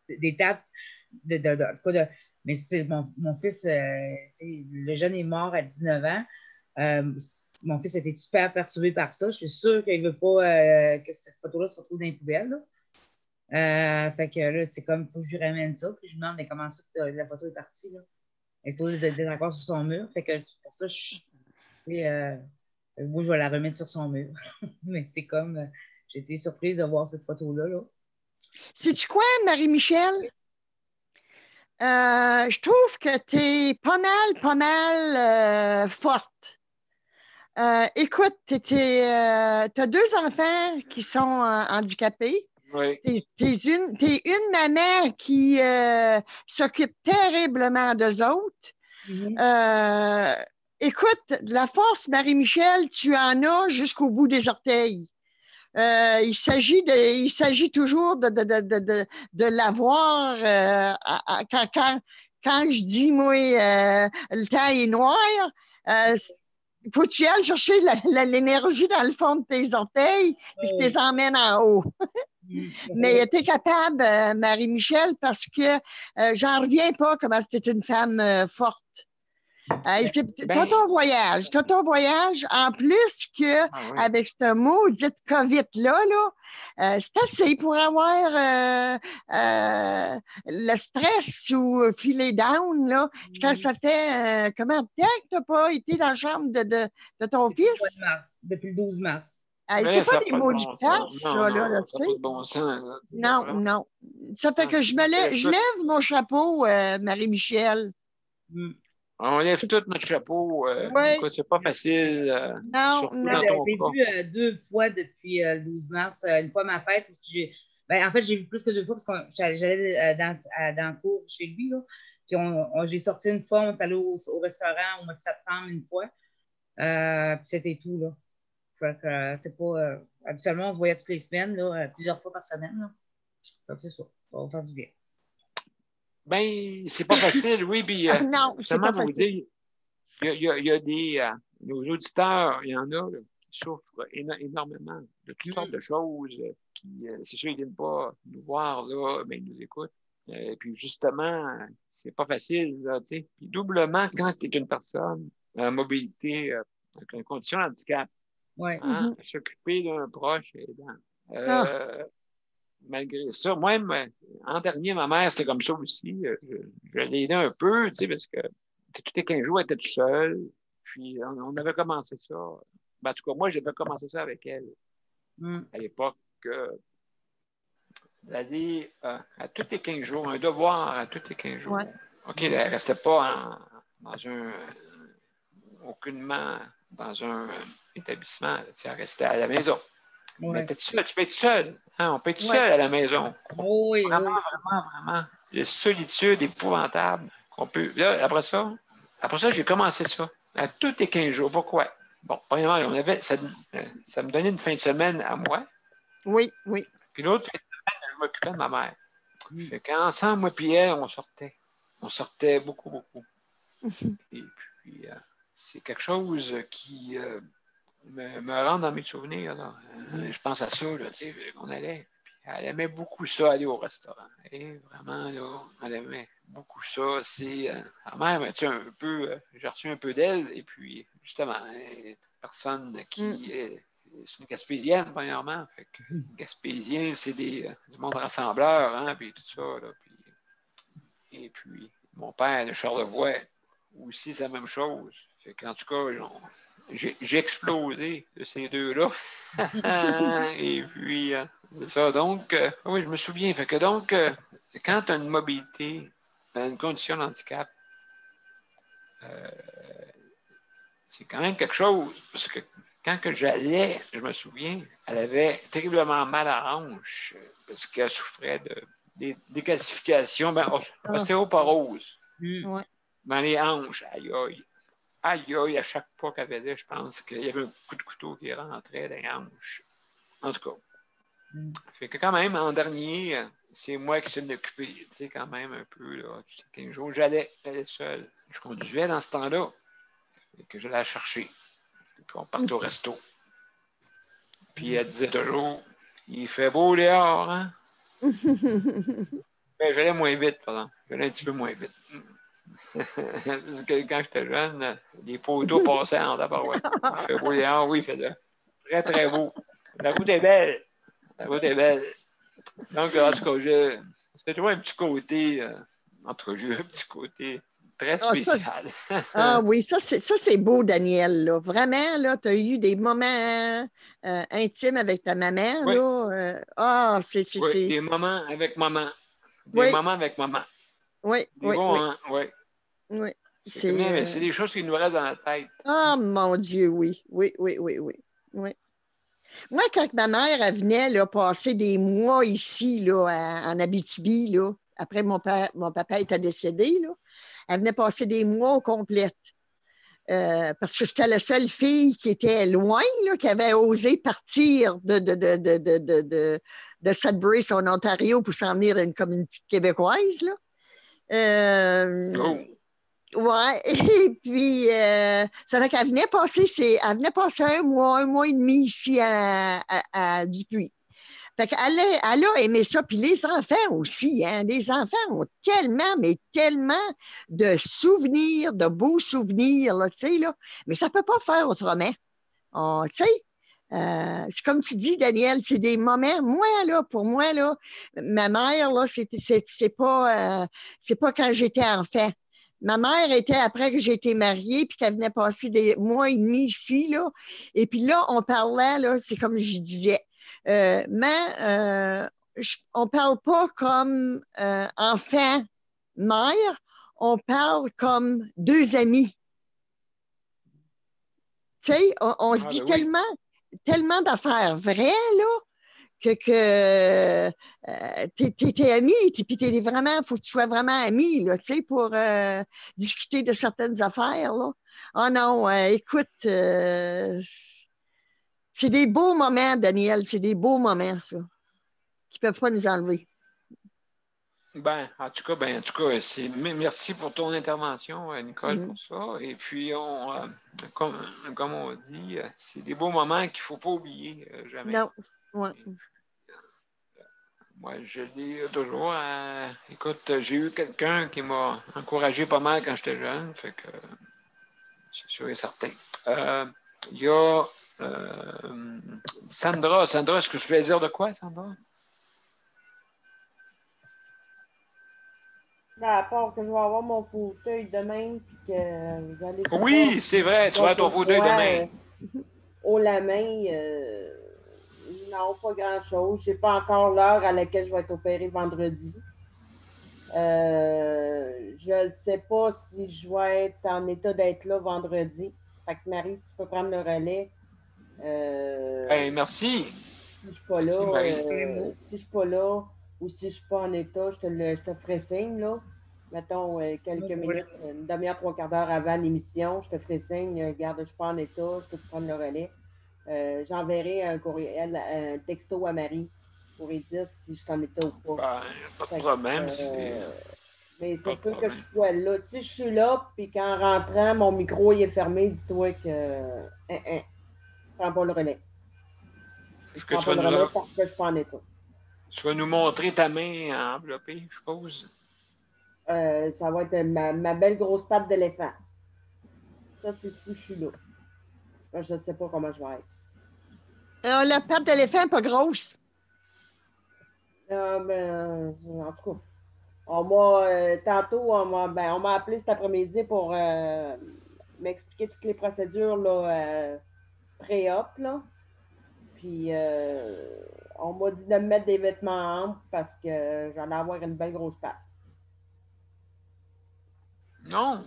d'étapes. En tout cas, mais c'est mon fils, le jeune est mort à 19 ans. Mon fils a été super perturbé par ça. Je suis sûre qu'il ne veut pas que cette photo-là se retrouve dans les poubelles. Fait que là, c'est comme, il faut que je lui ramène ça. Puis je lui demande, mais comment ça que la photo est partie? Là? Elle est supposée d'être encore sur son mur. Fait que pour ça, moi, je vais la remettre sur son mur. Mais c'est comme, j'ai été surprise de voir cette photo-là. Là. Sais-tu quoi, Marie-Michel? Je trouve que tu es pas mal forte. Écoute, tu as 2 enfants qui sont handicapés. Oui. T'es une maman qui s'occupe terriblement d'eux autres. Mm-hmm. Écoute, la force, Marie-Michel, tu en as jusqu'au bout des orteils. Il s'agit toujours de l'avoir quand je dis, moi, le temps est noir, faut que tu ailles chercher l'énergie dans le fond de tes orteils et que tu les emmènes en haut. Mais tu es capable, Marie-Michel, parce que j'en reviens pas comment c'était une femme forte. T'as ton voyage, en plus qu'avec ce maudit COVID-là, c'est assez pour avoir le stress ou filer down, là, quand ça fait comment de temps que tu n'as pas été dans la chambre de ton fils? Depuis le 12 mars. C'est pas des maudits places, ça, là, tu sais. Bon sens, là. Non. Ça fait que je lève mon chapeau, Marie-Michel. On lève tout notre chapeau. Écoute, c'est pas facile. Non. J'ai vu 2 fois depuis le 12 mars. Une fois ma fête, parce que en fait, j'ai vu plus que 2 fois parce que j'allais dans le cours chez lui. Là. Puis j'ai sorti une fois, on est allé au restaurant au mois de septembre une fois. Puis c'était tout. Là. Fait que c'est pas. Habituellement, on se voyait toutes les semaines, là, plusieurs fois par semaine. Là. Fait que c'est ça. Ça va faire du bien. Ben, c'est pas facile, oui. Puis, non, c'est pas facile. Dire, il y a des. Nos auditeurs, il y en a qui souffrent énormément de toutes sortes de choses. Qui, c'est sûr, ils ne viennent pas nous voir, là, mais ils nous écoutent. Puis, justement, c'est pas facile, là, tu sais. Puis, doublement, quand tu es une personne en mobilité, avec une condition de handicap, s'occuper d'un proche aidant. malgré ça, moi, en dernier, ma mère, c'était comme ça aussi. Je l'ai aidé un peu, tu sais, parce que tous les 15 jours, elle était toute seule. Puis, on avait commencé ça. Ben, en tout cas, moi, j'avais commencé ça avec elle à l'époque. D'aller à tous les 15 jours, un devoir à tous les 15 jours. Ouais. OK, elle ne restait pas aucunement dans un établissement. Elle restait à la maison. Ouais. Mais tu peux être seul. Hein? On peut être Ouais. seul à la maison. Oui, Vraiment, oui. vraiment. Une solitude épouvantable qu'on peut. Là, après ça, j'ai commencé ça. À tous les 15 jours. Pourquoi? Bon, premièrement, ça me donnait une fin de semaine à moi. Oui, oui. Puis l'autre fin de semaine, je m'occupais de ma mère. Fait qu'ensemble, moi et elle, on sortait. On sortait beaucoup, beaucoup. Et puis, c'est quelque chose qui me rentre dans mes souvenirs. Là. Je pense à ça, là, tu sais, qu'on allait. Puis elle aimait beaucoup ça, aller au restaurant. Et vraiment, là, elle aimait beaucoup ça. C'est, ma mère, tu sais, un peu, j'ai reçu un peu d'elle. Et puis, justement, personne qui c'est une Gaspésienne, premièrement. Fait que Gaspésien, c'est du monde rassembleur, hein, puis tout ça. Là, et puis, mon père de Charlevoix, aussi, c'est la même chose. Fait qu'en tout cas, j'ai explosé de ces deux-là. Et puis, c'est ça. Donc, oui, je me souviens. Fait que donc, quand tu as une mobilité, une condition de handicap, c'est quand même quelque chose. Parce que quand que j'allais, je me souviens, elle avait terriblement mal à la hanche parce qu'elle souffrait de décalcification, ostéoporose Ouais. dans les hanches. Aïe, aïe. Aïe, aïe, à chaque fois qu'elle faisait, je pense qu'il y avait un coup de couteau qui rentrait dans les hanches. En tout cas. Fait que quand même, en dernier, c'est moi qui suis occupé, tu sais, quand même un peu, là. 15 jours, j'allais seul. Je conduisais dans ce temps-là. Fait que je l'ai chercher. Puis on partait au resto. Puis elle disait toujours, il fait beau dehors, hein? Ben, j'allais moins vite, pardon. J'allais un petit peu moins vite. Parce que quand j'étais jeune, les poteaux passaient en tabarouette. Il fait beau dehors, oui, il fait là. Très, très beau. La route est belle. La route est belle. Donc, en tout cas, c'était toujours un petit côté, en tout cas, j'ai eu un petit côté très spécial. Oui, ça c'est beau, Daniel. Là. Vraiment, là, tu as eu des moments intimes avec ta maman. Oui. Là. Oui, des moments avec maman. Des Oui. moments avec maman. Oui, des oui, bons oui. moments, oui. Oui. C'est des choses qui nous restent dans la tête. Ah, mon Dieu, oui. Oui, oui, oui, oui. Oui. Moi, quand ma mère elle venait là, passer des mois ici, là, en Abitibi, là, après mon papa était décédé, là, elle venait passer des mois au complète. Parce que j'étais la seule fille qui était loin, là, qui avait osé partir de Sudbury, en Ontario, pour s'en venir à une communauté québécoise. Là. Ouais, et puis ça fait qu'elle venait passer, elle venait passer un mois et demi ici à Dupuis. Fait qu'elle a aimé ça, puis les enfants aussi, hein. Les enfants ont tellement, mais tellement de souvenirs, de beaux souvenirs, là, tu sais, là. Mais ça peut pas faire autrement. Tu sais, c'est comme tu dis, Daniel, c'est des moments, moi, là, pour moi, là, ma mère, là, c'est pas quand j'étais enfant. Ma mère était après que j'ai été mariée, puis qu'elle venait passer des mois et demi ici, là. Et puis là, on parlait, là, c'est comme je disais, mais on parle pas comme enfant, mère, on parle comme deux amis. Tu sais, on se dit ben tellement d'affaires vraies, là, que t'es ami, puis vraiment, faut que tu sois vraiment ami, là, tu sais, pour discuter de certaines affaires, là. Oh non, écoute, c'est des beaux moments, Daniel, c'est des beaux moments, ça, qui peuvent pas nous enlever. En tout cas, merci pour ton intervention, Nicole, pour ça. Et puis, comme on dit, c'est des beaux moments qu'il ne faut pas oublier jamais. Non, ouais. Moi, je dis toujours, écoute, j'ai eu quelqu'un qui m'a encouragé pas mal quand j'étais jeune, fait que c'est sûr et certain. Il y a Sandra. Sandra, est-ce que je peux dire de quoi, Sandra? À part que je vais avoir mon fauteuil demain, puis que vous allez Oui, c'est vrai, tu vas à ton fauteuil demain. Haut la main, non, pas grand-chose. Je n'ai pas encore l'heure à laquelle je vais être opérée vendredi. Je ne sais pas si je vais être en état d'être là vendredi. Fait que Marie, si tu peux prendre le relais. Merci. Si je ne suis pas là, si je suis pas là ou si je ne suis pas en état, je te ferai signe, là. Mettons quelques minutes, une demi-heure, trois quarts d'heure avant l'émission, je te ferai signe, regarde, je ne suis pas en état, je peux prendre le relais. J'enverrai un courriel, un texto à Marie pour lui dire si je suis en état ou pas. Pas de problème. Mais ça se peut que je sois là. Si je suis là, puis qu'en rentrant, mon micro est fermé, dis-toi que prends pas le relais. Je prends pas le relais parce que je suis pas en état. Tu vas nous montrer ta main enveloppée, je suppose. Ça va être ma belle grosse patte d'éléphant. Ça, c'est si je suis là. Je ne sais pas comment je vais être. La patte d'éléphant n'est pas grosse. En tout cas. Tantôt, on m'a appelé cet après-midi pour m'expliquer toutes les procédures pré-op. Puis, on m'a dit de me mettre des vêtements amples parce que j'allais avoir une belle grosse patte. Non.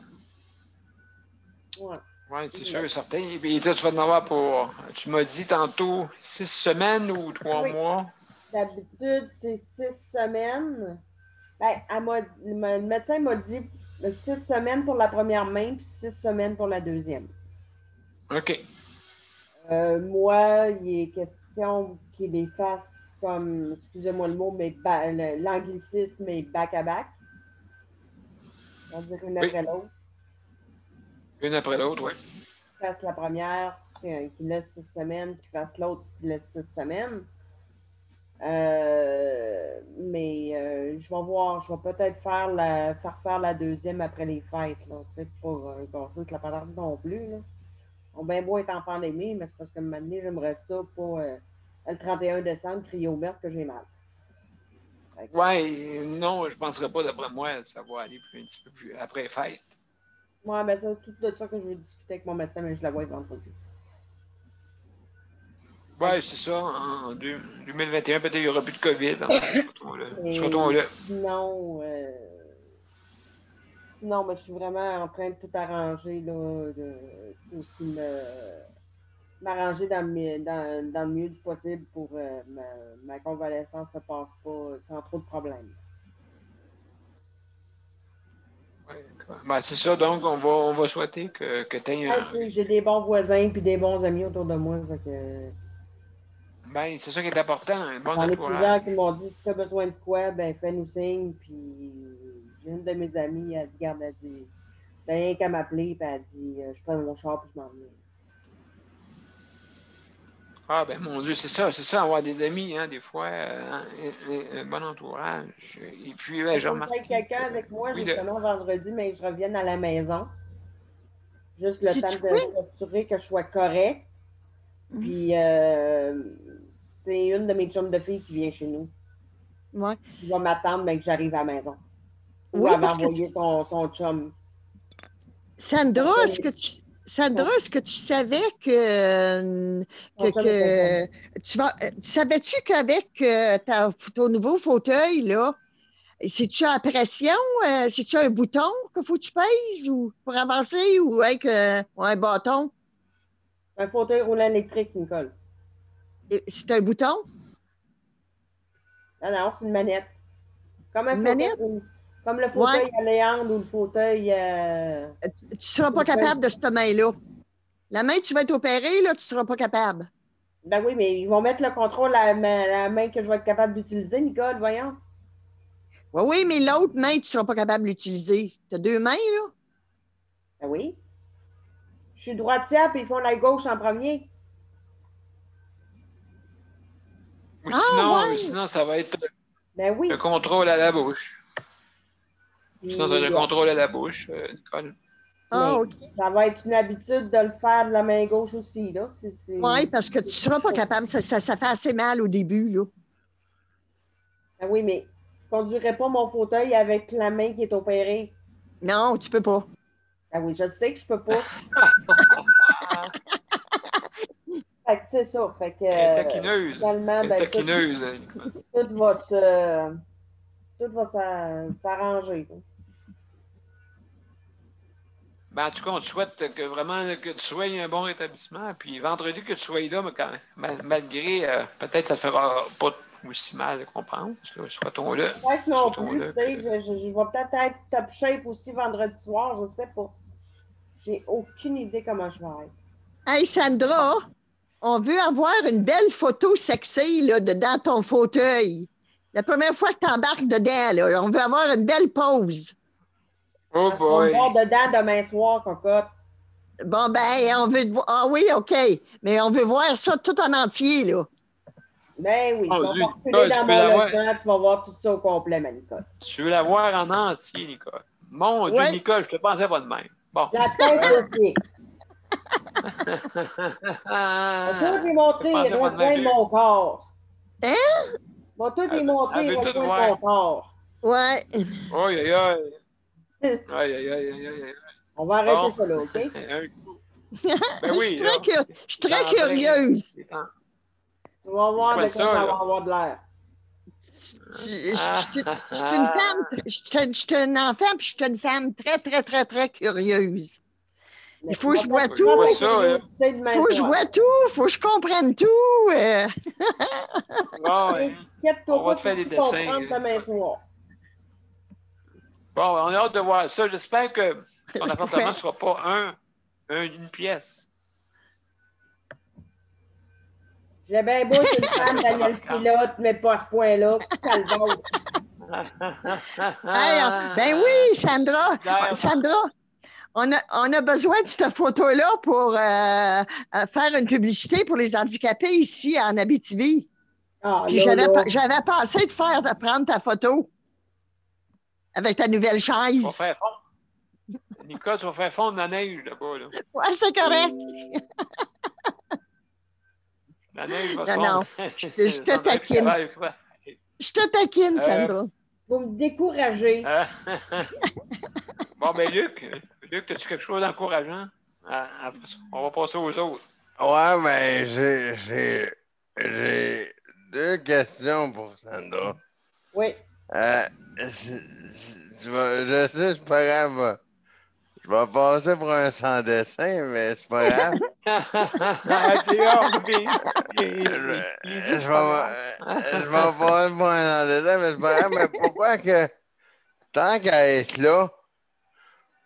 Ouais. Oui, c'est sûr, certain. Et toi, tu vas en avoir pour, tu m'as dit tantôt, 6 semaines ou 3 mois? D'habitude, c'est 6 semaines. Le médecin m'a dit 6 semaines pour la première main puis 6 semaines pour la deuxième. OK. Moi, il est question qu'il les fasse comme, excusez-moi le mot, mais l'anglicisme est back-à-back. On dirait une après l'autre. Une après l'autre, oui. Qu'il fasse la première, qu'il laisse 6 semaines, qu'il fasse l'autre, qu'il laisse 6 semaines. Mais je vais voir, je vais peut-être faire la deuxième après les fêtes. Peut-être pas gâcher la patente non plus. Là. On bien beau être en pandémie, mais c'est parce que maintenant, j'aimerais ça pour le 31 décembre, crier au meurtre que j'ai mal. Oui, non, je ne penserais pas, d'après moi, ça va aller un petit peu plus après les fêtes. Oui, mais c'est tout de ça que je veux discuter avec mon médecin, mais je la vois vendredi. Oui, c'est ça. En 2021, peut-être qu'il n'y aura plus de COVID. Je retourne là. Sinon, mais je suis vraiment en train de tout arranger, là, m'arranger dans le mieux du possible pour ma convalescence ne se passe pas sans trop de problèmes. Ouais, c'est ça, donc on va souhaiter que tu aies j'ai des bons voisins et des bons amis autour de moi. Ben, c'est ça qui est important, un bon entourage. Il y en a plusieurs qui m'ont dit si tu as besoin de quoi, ben fais-nous signe. Puis j'ai une de mes amies, elle dit, garde, elle dit, ben rien qu'à m'appeler, puis elle dit, je prends mon char puis je m'en viens. Ah ben mon Dieu, c'est ça, avoir des amis, hein, des fois, un bon entourage. Et puis, j'ai remarqué. Quelqu'un avec moi, justement, vendredi, mais je revienne à la maison. Juste le temps de s'assurer que je sois correct. Puis c'est une de mes chums de filles qui vient chez nous. Ouais. Qui va m'attendre, mais que j'arrive à la maison. Ou elle va envoyer son chum. Sandra, est-ce que tu savais que savais-tu qu'avec ton nouveau fauteuil, là, c'est-tu à pression? C'est-tu un bouton qu'il faut que tu pèses ou pour avancer ou avec un bâton? Un fauteuil roulant électrique, Nicole. C'est un bouton? Non, c'est une manette. Comme un fauteuil. Comme le fauteuil à Léandre ou le fauteuil. Tu ne seras pas capable de cette main-là. La main que tu vas être opérée, là, tu ne seras pas capable. Ben oui, mais ils vont mettre le contrôle à la main que je vais être capable d'utiliser, Nicole, voyons. Oui, mais l'autre main, tu ne seras pas capable de l'utiliser. Tu as 2 mains, là? Ben oui. Je suis droitière, puis ils font la gauche en premier. Ou sinon, ça va être le contrôle à la bouche. Sinon, ça va être le contrôle à la bouche, Nicole. Ça va être une habitude de le faire de la main gauche aussi, là. Oui, parce que tu ne seras pas capable. Ça fait assez mal au début, là. Ben oui, mais conduirais pas mon fauteuil avec la main qui est opérée. Non, tu peux pas. Ah oui, je sais que je peux pas. Fait que c'est ça. Fait que, Elle est taquineuse. finalement, Elle est taquineuse, Nicole. Tout va s'arranger. Ben, en tout cas, on te souhaite que vraiment que tu sois un bon rétablissement. Puis vendredi que tu sois là, mais quand, malgré, peut-être ça te fera pas aussi mal qu'on pense. Soit ton là. Peut-être non plus, tu sais, je vais peut-être être top shape aussi vendredi soir, je sais pas. J'ai aucune idée comment je vais être. Hey, Sandra, on veut avoir une belle photo sexy là, dans ton fauteuil. La première fois que tu embarques dedans, là, on veut avoir une belle pose. Oh On va boy! voir dedans demain soir, cocotte. Bon, ben, on veut te voir. Ah oui, OK. Mais on veut voir ça tout en entier, là. Ben oui, Oh, je vais Dieu, reculer dans tu peux mon l'avoir. logement, tu vas voir tout ça au complet, ma Nicole. Tu veux la voir en entier, Nicole. Mon Dieu, Ouais. Nicole, je te pensais pas de même. Bon. La tête aussi. Ah, Je vais tout démontrer les recoins de mon corps. Hein? Je vais tout démontrer les elle veut tout recoins de voir. mon corps. Ouais. Aïe, aïe, aïe. Aïe, aïe, aïe, aïe, aïe. On va arrêter Bon. ça là, OK? Un coup. Ben oui, là. Je suis très curieuse. Tu vas voir de quoi ça, ça va là. avoir de l'air. Je suis une femme, je suis un enfant, puis je suis une femme très, très, très, très curieuse. Il faut que je vois tout. vois ça, là. Il faut que je vois tout. Il faut que je comprenne tout. Bon, ouais. On va te faire des dessins. Demain soir. Bon, on a hâte de voir ça. J'espère que ton appartement ne sera pas une pièce. J'ai bien beau être une femme Daniel Pilote, mais pas à ce point-là. Calvaire. Ben oui, Sandra. Sandra, on a besoin de cette photo-là pour faire une publicité pour les handicapés ici en Abitibi. Ah, Puis j'avais pensé de prendre ta photo avec ta nouvelle chaise. Tu vas faire fondre. Nicole, tu vas faire fondre la neige là-bas. Là. Ouais, c'est correct. La neige va Non, je te taquine. Je te taquine, Sandra. Vous me découragez. Bon, ben Luc, as-tu quelque chose d'encourageant? On va passer aux autres. Ouais, mais j'ai 2 questions pour Sandra. Oui. Je sais, c'est pas grave. Je vais passer pour un sans dessin, mais c'est pas grave. Je vais passer pour un sans dessin, mais c'est pas grave. Mais pourquoi que, tant qu'à être là,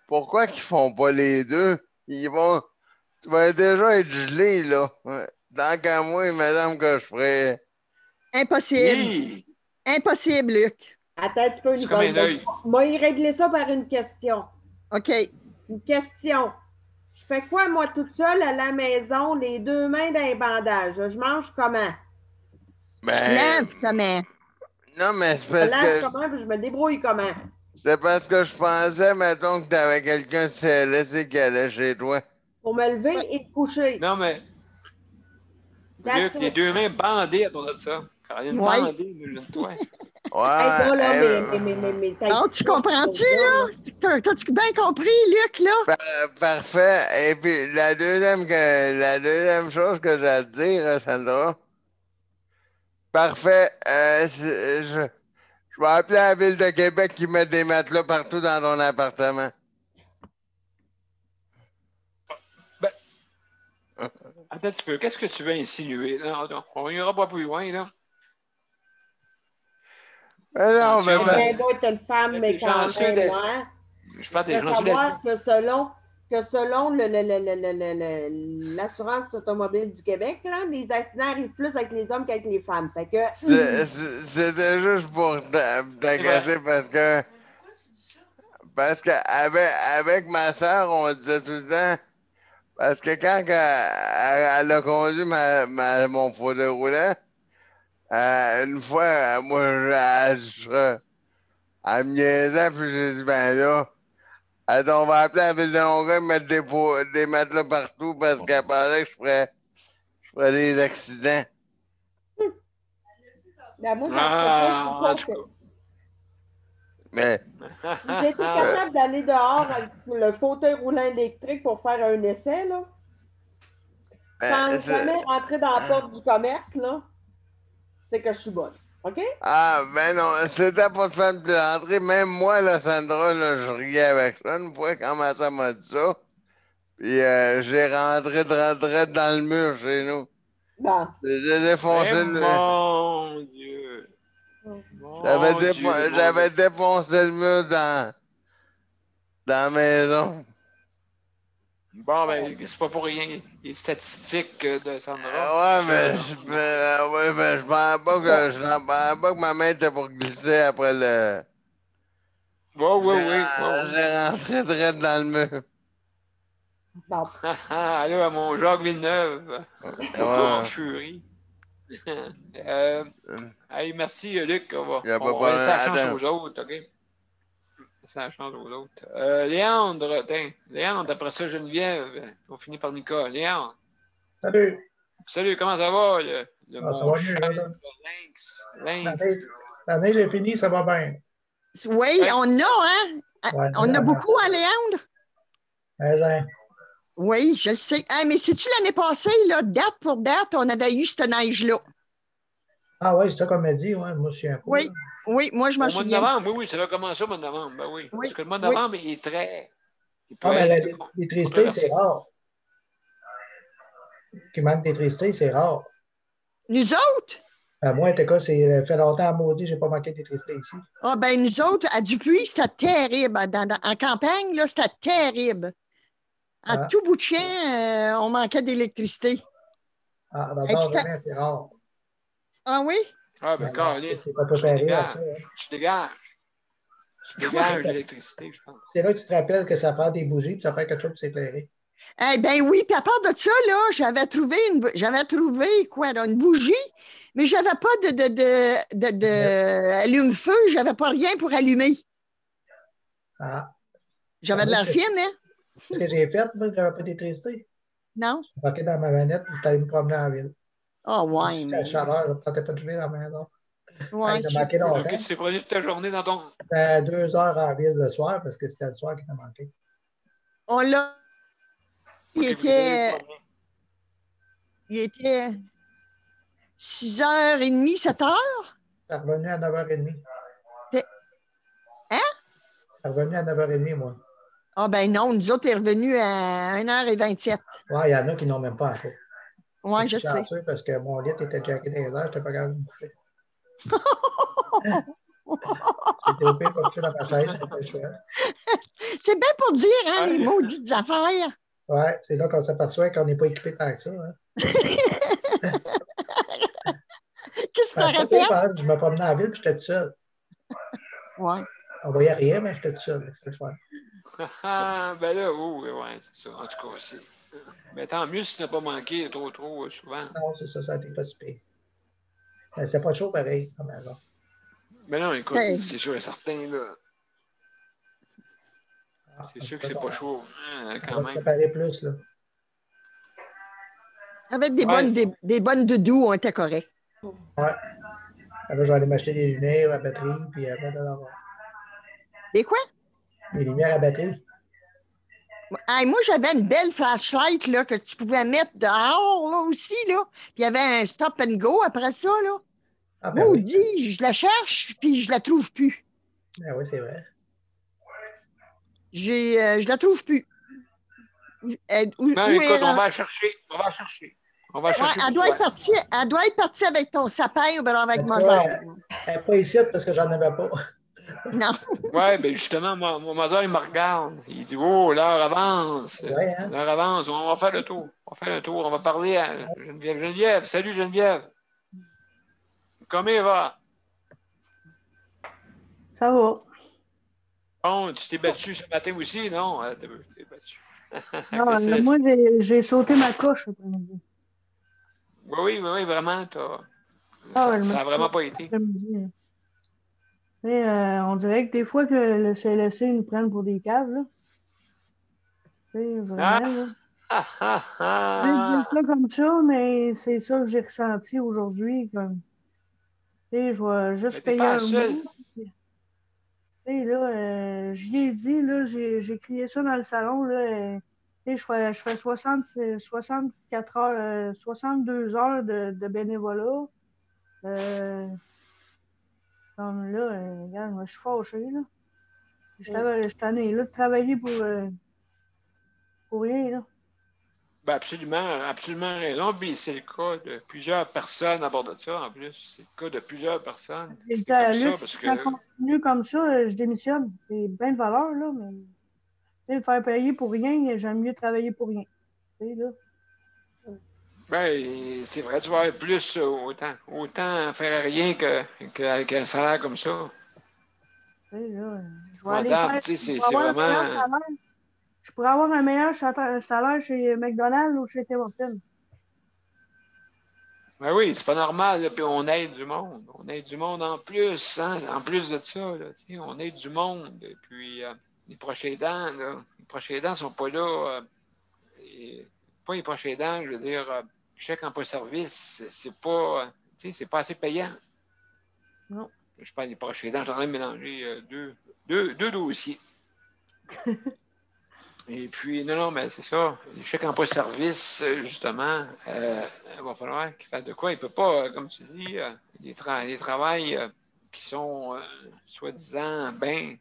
pourquoi qu'ils font pas les deux? Tu vas déjà être gelé, là. Tant qu'à moi, il me semble que je ferais. Impossible. Oui. Impossible, Luc. Attends un petit peu, Nicole. Moi, il régler ça par une question. OK. Une question. Je fais quoi, moi, toute seule à la maison, les 2 mains dans les bandages? Je mange comment? Ben, je lève comment? Non, mais c'est parce que... comment, puis je me débrouille comment? C'est parce que je pensais, mettons, que t'avais quelqu'un de CLSC qui allait chez toi. Pour me lever et te coucher. Non, mais... Luc, les 2 mains bandées à ton de ça. Caroline, bandée, toi. Ouais. Non, tu comprends-tu, là? T'as-tu bien compris, Luc, là? Parfait. Et puis, la deuxième chose que j'ai à te dire, Sandra. Parfait. Je vais appeler la Ville de Québec qui met des matelas partout dans ton appartement. Ben, attends un petit peu. Qu'est-ce que tu veux insinuer? Non, on n'ira pas plus loin, là. Mais non, mais... Ben, doit être une femme, mais quand même, moi. Je parle des gens savoir que selon l'assurance automobile du Québec, là, les accidents arrivent plus avec les hommes qu'avec les femmes. Fait que... C'était juste pour t'agacer parce que avec ma soeur, on disait tout le temps, parce que quand elle a conduit mon fauteuil roulant, une fois, moi, elle me niaisait, puis j'ai dit, ben là, on va appeler la Ville de Longueuil, mettre des matelas partout parce qu'elle pensait que je ferais des accidents. Ben, moi, Mais. Si j'étais capable d'aller dehors avec le fauteuil roulant électrique pour faire un essai, là, sans jamais rentrer dans la porte du commerce, là, c'est que je suis bonne. OK? Ah, ben non, c'était pas de faire de rentrer. Même moi, là, Sandra, là, je riais avec ça une fois quand ma soeur m'a dit ça. Puis j'ai rentré dans le mur chez nous. Bon. J'ai défoncé le mur. Mon Dieu! J'avais défoncé le mur dans la maison. Bon, ben, c'est pas pour rien. Les statistiques de Sandra. Ouais, mais je pensais pas que ma main était pour glisser après le. Oui. J'ai rentré direct dans le mur. Bon. Allô, à mon Jacques Villeneuve. En Ouais. furie. Hey, merci, Luc. On Y a pas va laisser la chance attends. aux autres, OK? Laisser la chance aux autres. Léandre, Léandre, après ça, Geneviève. On finit par Nicole. Léandre. Salut. Salut, comment ça va? Ça mon va mieux, cher là. Lynx. La neige est finie, ça va bien. Oui, on a, hein? Ouais, On a beaucoup, hein, Léandre? Mais, Oui, je le sais. Hey, mais sais-tu l'année passée, là, date pour date, on avait eu cette neige-là. ah oui, c'est ça qu'on m'a dit, ouais, moi, je suis un peu. Oui, moi, je m'en Au mois de souviens. novembre, oui, ça va commencer au mois de novembre. Ben oui. Parce que le mois de novembre, il est très. Ah, mais l'électricité, c'est rare. Qu'il manque d'électricité, c'est rare. Nous autres? Moi, en tout cas, ça fait longtemps, maudit, j'ai pas manqué d'électricité ici. Ah, ben, nous autres, à Dupuis, c'était terrible. En campagne, là, c'était terrible. À tout bout de champ, on manquait d'électricité. Ah, ben, non, jamais, c'est rare. Ah oui? Ah, ben, Caroline, c'est pas préparé à ça. tu dégages. Tu dégages l'électricité, je pense. C'est là que tu te rappelles que ça prend des bougies, puis ça prend quelque chose pour s'éclairer. Eh bien oui, puis à part de ça, là, j'avais trouvé quoi, là, une bougie, mais j'avais pas de allume-feu, j'avais pas rien pour allumer. Ah. J'avais de l'air fine, hein? Ce que j'ai fait, moi, j'avais pas d'électricité. Non? Je suis dans ma manette, puis je suis allé me promener en ville. Ah, ouais, mais. La chaleur, je ne tentais pas de jouer dans la maison. Ouais, il a manqué longtemps. Ok, tu t'es produit toute ta journée dans ton. 2 heures en ville le soir, parce que c'était le soir qui m'a manqué. On l'a. Il était 6h30, 7h? C'est revenu à 9h30. Hein? C'est revenu à 9h30, moi. Ah, ben non, nous autres, est revenu à 1h27. Ouais, il y en a qui n'ont même pas à faire. Ouais, je sais. Parce que mon lit était jacké dans les airs, je n'étais pas capable de me coucher. J'étais au pire pour coucher dans ma chaise, c'était chouette. C'est bien pour dire, hein, les maudites affaires. Ouais, c'est là qu'on s'aperçoit qu'on n'est pas équipé tant que ça. Hein. Qu'est-ce que tu t'aurais fait? Je me promenais dans la ville et j'étais tout seul. Ouais. On ne voyait rien, mais j'étais tout seul. C'était fun. Ben là, ouais, c'est ça. En tout cas, aussi. Mais tant mieux si tu n'as pas manqué trop souvent. Non, c'est ça, ça a été pas si pire. C'est pas chaud pareil, à la maison. Mais non, écoute, c'est sûr et certain, là. C'est sûr que c'est pas chaud, hein, quand même. On va préparer plus, là. Avec des bonnes doudous, on était corrects. Ouais. Après, j'allais m'acheter des lumières à batterie, puis après, Des quoi? Des lumières à batterie. Hey, moi, j'avais une belle flashlight là, que tu pouvais mettre dehors là, aussi. Là. Puis il y avait un stop and go après ça. Là. Ah, ben Maudit, oui. Je la cherche, puis je la trouve plus. Ben oui, c'est vrai. Je la trouve plus. Non, écoute, on va la chercher. Elle doit être partie avec ton sapin ou bien avec Mozart. Elle n'est pas ici parce que j'en avais pas. Non. Oui, bien justement, mon Mozart, il me regarde. Il dit, oh, l'heure avance. Ouais, hein? L'heure avance. On va faire le tour. On va parler à Geneviève. Geneviève, salut Geneviève. Comment il va? Ça va. Bon, tu t'es battu ce matin aussi, non? Tu t'es battu. Non, moi, j'ai sauté ma coche après-midi. Oui, vraiment. Ça n'a vraiment pas été. On dirait que des fois que le CLSC nous prenne pour des caves, là. Vraiment, là. Je dis ça comme ça, mais c'est ça que j'ai ressenti aujourd'hui. Je vais juste payer un mot. Tu sais, là, j'y ai dit, là, j'ai crié ça dans le salon, là. Tu sais, je fais 64 heures, 62 heures de bénévolat. Comme là, regarde, moi, je suis fâchée, là. Je suis tannée, là, de travailler pour rien, là. Ben absolument, absolument raison. Puis c'est le cas de plusieurs personnes à bord de ça, en plus. C'est le cas de plusieurs personnes. C'est comme ça, parce que... Si ça continue comme ça, je démissionne. C'est bien de valeur, là, mais tu sais, me faire payer pour rien, j'aime mieux travailler pour rien. Tu sais, là. Ben, c'est vrai, tu vas avoir plus autant faire rien qu'avec un salaire comme ça. Tu sais, là, je vais aller Madame, faire. tu sais, Je c'est pourrais avoir un meilleur vraiment... salaire. Je pourrais avoir un meilleur salaire chez McDonald's ou chez Tim Hortons. Ben oui, c'est pas normal, là, puis on aide du monde. On aide du monde en plus, hein, en plus de ça, là, tu sais, on aide du monde. Et puis, les proches aidants, là, les proches aidants sont pas là. Pas les proches aidants, je veux dire, chèque emploi-service, c'est pas, tu sais, c'est pas assez payant. Non. Je parle des proches aidants, je suis en train de mélanger deux dossiers. Et puis, non, mais c'est ça. Les chèques emploi-service, justement, il va falloir qu'il fasse de quoi. Il ne peut pas, comme tu dis, les travails qui sont soi-disant bien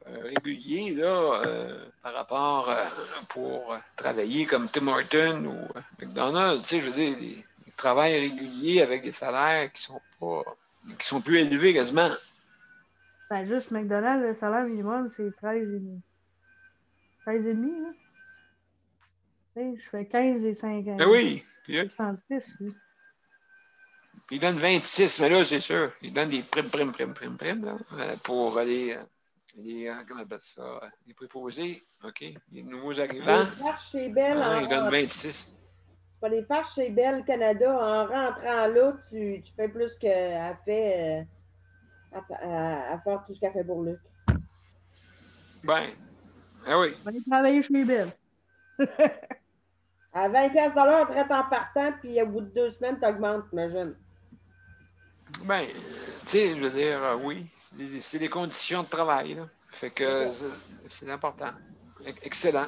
réguliers là, par rapport pour travailler comme Tim Hortons ou McDonald's. Tu sais, je veux dire, des travails réguliers avec des salaires qui sont plus élevés quasiment. Ben, juste McDonald's, le salaire minimum, c'est 13,5. 13,5, là. Tu sais, je fais 15 et 5 ans. Ben oui. Puis, 36, lui. Puis il donne 26, mais là, c'est sûr. Il donne des primes, là, pour comment on appelle ça? Les préposés, OK? Les nouveaux arrivants. Les farces chez Bell, il donne 26. Pas les farces chez Bell Canada, en rentrant là, tu fais plus qu'elle fait à faire tout ce qu'elle fait pour Luc. Ben, ah oui. On va aller travailler chez Bell. À 20$ de traite en partant, puis au bout de 2 semaines, tu augmentes, imagine. Ben, tu sais, je veux dire, oui, c'est des conditions de travail, là. Fait que c'est important. Excellent.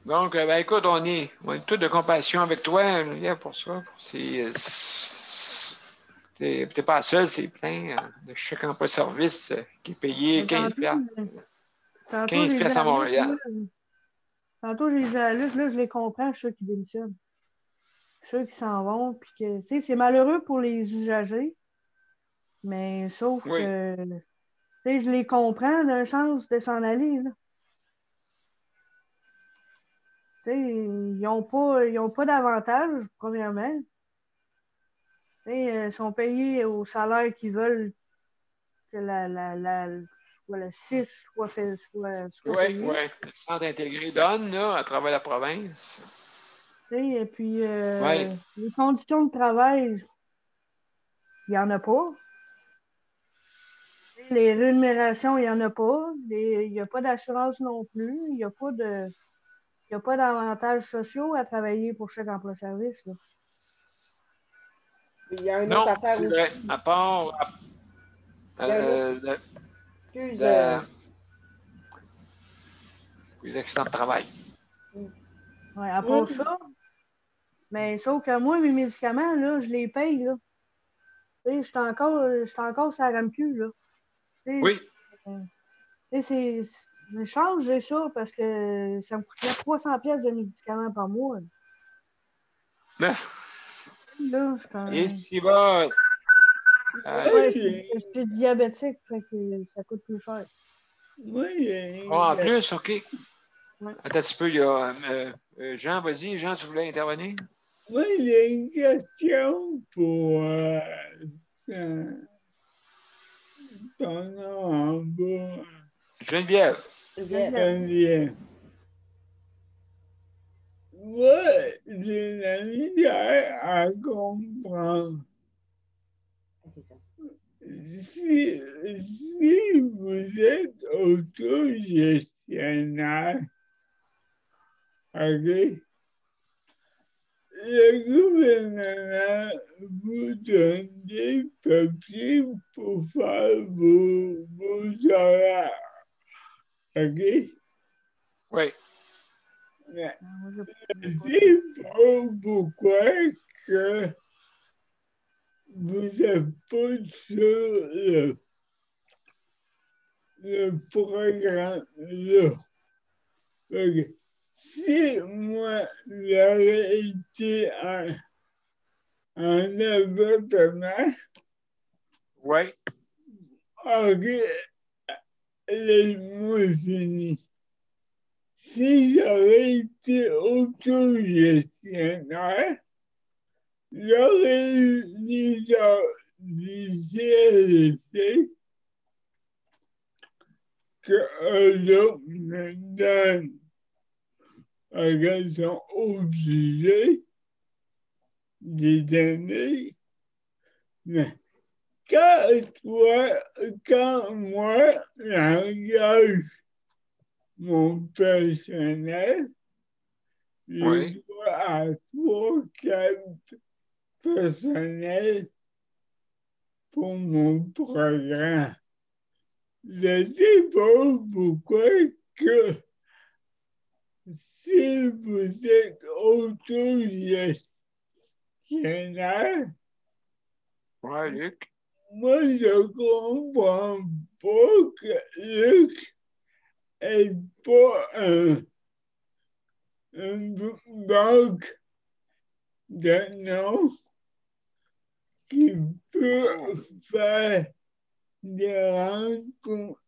Donc, ben écoute, on est tous de compassion avec toi, pour ça. T'es pas seul, c'est plein de chèque emploi-service qui est payé 15$. 15$ à Montréal. Tantôt, j'ai dit à Luc, là, je les comprends, ceux qui démissionnent. Ceux qui s'en vont, puis que, tu sais, c'est malheureux pour les usagers, mais sauf que, tu sais, je les comprends d'un sens de s'en aller, là. Tu sais, ils n'ont pas d'avantage, premièrement. Tu sais, ils sont payés au salaire qu'ils veulent que soit le 6 soit payé. Oui. Le centre intégré donne, là, à travers la province. Tu sais, et puis, les conditions de travail, il n'y en a pas. Les rémunérations, il n'y en a pas. Il n'y a pas d'assurance non plus. Il n'y a pas d'avantages sociaux à travailler pour chaque emploi-service. Il y a une autre affaire aussi. Vrai. À part... les accidents de travail. Oui, à part ça. Mais sauf que moi, mes médicaments, là, je les paye, là. Tu sais, je suis encore sur la RAMQ, là. Oui. Je change, j'ai ça parce que ça me coûterait 300$ de médicaments par mois. Là, Et s'il va... je suis diabétique, fait que ça coûte plus cher. En plus, OK. Ouais. Attends un petit peu, il y a Jean, vas-y. Jean, tu voulais intervenir? Oui, il y a une question pour ton nom en bas. Geneviève. Moi, j'ai la misère à comprendre. Si vous êtes autogestionnaire, OK? le gouvernement vous donne des papiers pour faire vos horaires. OK? Oui. Mais je ne sais pas pourquoi que vous n'êtes pas sur le programme-là. OK. Si moi, j'avais été en appartement, Oui. OK, laisse-moi finir. Si j'avais été autogestionnaire, j'aurais eu déjà du CLSC qu'eux autres me donnent. Ils sont obligés de donner. Mais quand moi, j'engage mon personnel, je dois à 3-4 personnels pour mon programme. Je ne sais pas pourquoi que si vous êtes autogestionnaire, Ouais, Luc. moi je comprends pas que Luc n'est pas une banque de noms qui peut faire des rencontres,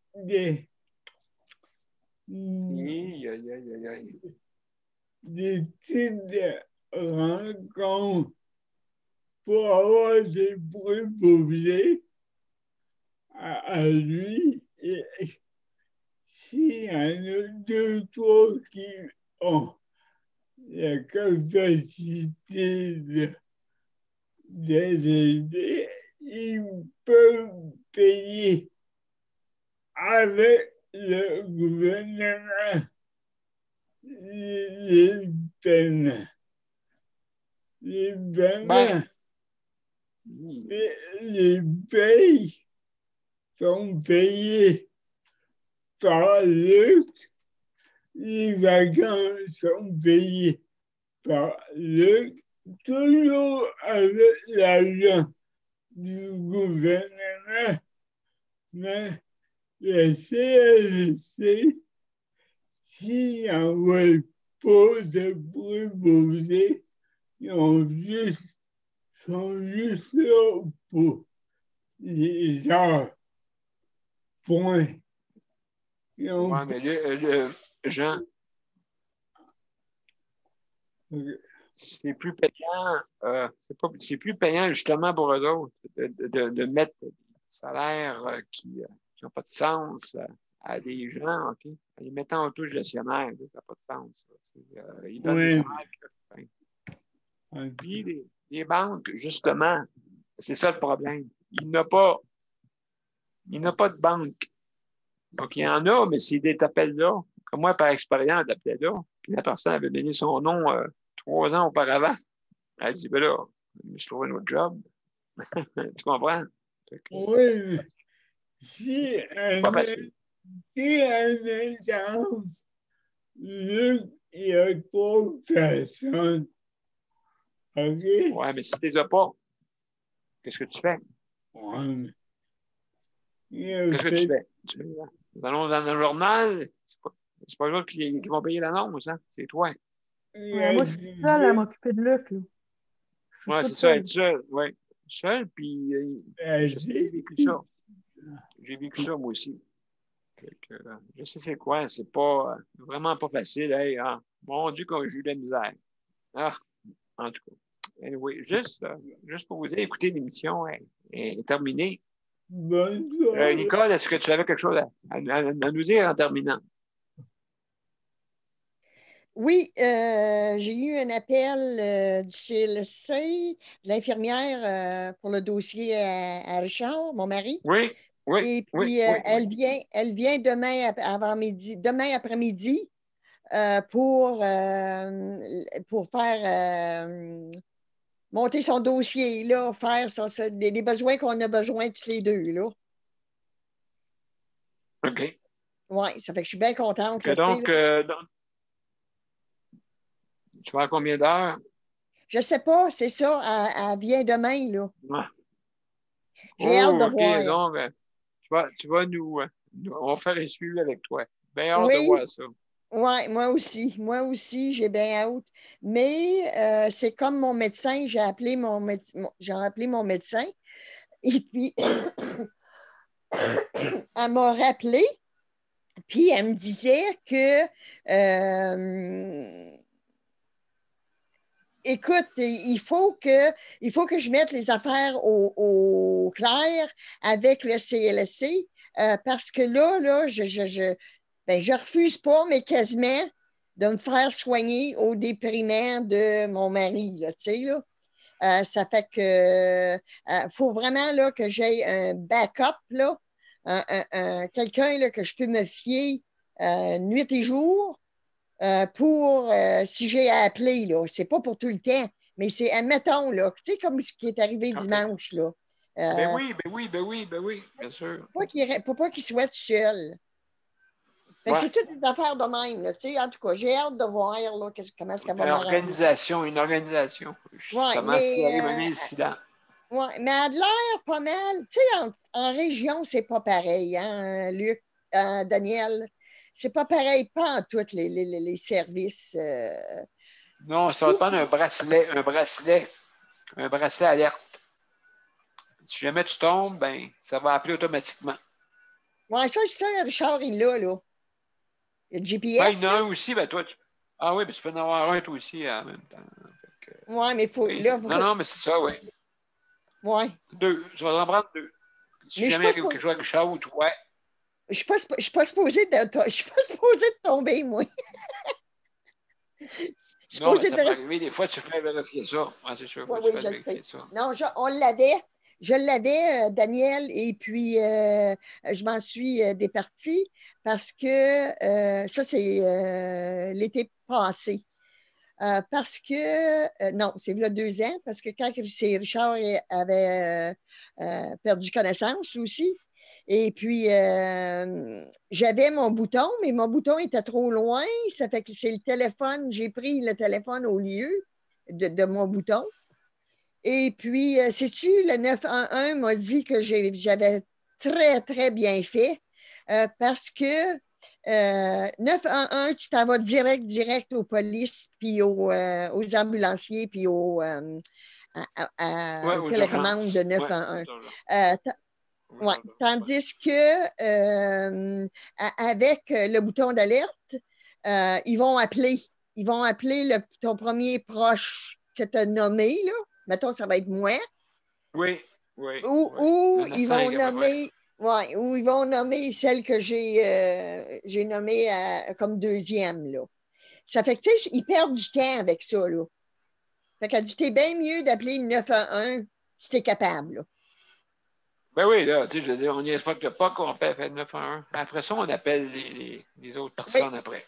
des types de rencontres pour avoir des préposés à lui. Et s'il y en a 2-3 qui ont la capacité de les aider, ils peuvent payer avec le gouvernement les paiements. Les paiements, les payes sont payés par Luc, les vacances sont payées par Luc, toujours avec l'argent du gouvernement, mais le CLSC, s'ils n'envoient pas de préposés, ils sont juste là pour les heures. Point. Oui, mais Jean, c'est plus payant, c'est plus payant justement pour eux autres de mettre des salaires qui n'ont pas de sens à des gens, OK? En les mettant en auto-gestionnaire, ça n'a pas de sens. Ils donnent des salaires. Puis les banques, justement, c'est ça le problème. Il n'a pas de banque. Donc, il y en a, mais c'est des appels-là. Comme moi, par expérience, j'appelais là. Puis la personne avait donné son nom 3 ans auparavant. Elle dit, ben là, je trouve un autre job. Tu comprends? Oui, si un exemple, Luc, il y a 3 personnes. OK? Ouais, mais si tu les as pas, qu'est-ce que tu fais? Ouais, qu'est-ce que tu fais? Dans le journal, c'est pas eux qui vont payer l'annonce, hein? C'est toi. Moi, je suis seule à m'occuper de Luc. Oui, c'est ça, être seul. Oui. Seul, puis j'ai vécu ça. J'ai vécu ça, moi aussi. Je sais c'est quoi, c'est pas vraiment pas facile. Hey, mon Dieu, quand j'ai eu de la misère. Ah, en tout cas. Anyway, juste pour vous dire, écoutez, l'émission est terminée. Nicole, est-ce que tu avais quelque chose à nous dire en terminant? Oui, j'ai eu un appel du CLSC, de l'infirmière pour le dossier à Richard, mon mari. Oui, oui. Et puis, elle vient demain après-midi pour faire monter son dossier, là, faire des besoins qu'on a besoin tous les deux. Là. OK. Oui, ça fait que je suis bien contente. Là, donc, tu vas à combien d'heures? Je ne sais pas, c'est ça. Elle vient demain, là. Ouais. J'ai hâte de voir. Donc, tu vas nous. On va faire un suivi avec toi. Bien hâte de voir ça. Oui, moi aussi, j'ai bien hâte. Mais c'est comme mon médecin, j'ai appelé mon médecin. Et puis, elle m'a rappelé, puis elle me disait que, écoute, il faut que je mette les affaires au clair avec le CLSC, parce que là, je refuse pas, mais quasiment, de me faire soigner au déprimant de mon mari, là, tu sais, là. Ça fait que faut vraiment là, que j'aie un backup, là, quelqu'un là, que je peux me fier nuit et jour pour si j'ai à appeler. Là. C'est pas pour tout le temps, mais c'est, admettons, là, tu sais, comme ce qui est arrivé dimanche. Là. Ben oui, bien sûr. Pour pas qu'il soit tout seul. C'est toutes des affaires de même. Là, en tout cas, j'ai hâte de voir là, comment ça va m'arranger. Une organisation. Ouais, mais un incident. Oui, mais elle a l'air pas mal. Tu sais, en région, c'est pas pareil, hein, Luc, Daniel. C'est pas pareil, pas en tous les services. Non, ça va te prendre un bracelet alerte. Si jamais tu tombes, ben, ça va appeler automatiquement. Oui, ça, Richard, il l'a, là. Il y a le GPS. Ben, il y en a un aussi, ben toi, ah oui, mais tu peux en avoir un toi aussi en même temps. Oui, mais il faut. Oui. Là, non, mais c'est ça, oui. Oui. 2. Tu vas en prendre 2. Si jamais il y a quelque chose avec Richard ou toi. Je ne suis pas supposée de tomber, moi. Non, mais ça peut arriver. Des fois, tu fais vérifier ça. Ouais, c'est sûr. Oui, je le sais. Ça. Non, on l'avait. Je l'avais, Daniel, et puis je m'en suis départie parce que ça, c'est l'été passé. Parce que, non, c'est il y a 2 ans, parce que quand Richard avait perdu connaissance, lui aussi, et puis j'avais mon bouton, mais mon bouton était trop loin, ça fait que c'est le téléphone, j'ai pris le téléphone au lieu de mon bouton. Et puis, sais-tu, le 911 m'a dit que j'avais très, très bien fait parce que 911, tu t'en vas direct aux polices, puis aux ambulanciers, puis aux télécommandes de 911. Tandis que avec le bouton d'alerte, ils vont appeler. Ils vont appeler ton premier proche que tu as nommé, là. Mettons, ça va être moi. Oui. Ou ils vont nommer. Oui, ou ils vont nommer celle que j'ai nommée comme deuxième, là. Ça fait que, tu sais, ils perdent du temps avec ça, là. Fait qu'elle dit, t'es bien mieux d'appeler le 911 si t'es capable, là. Ben oui, là, tu sais, je veux dire, on n'y respecte pas qu'on appelle 911. Après ça, on appelle les autres personnes après.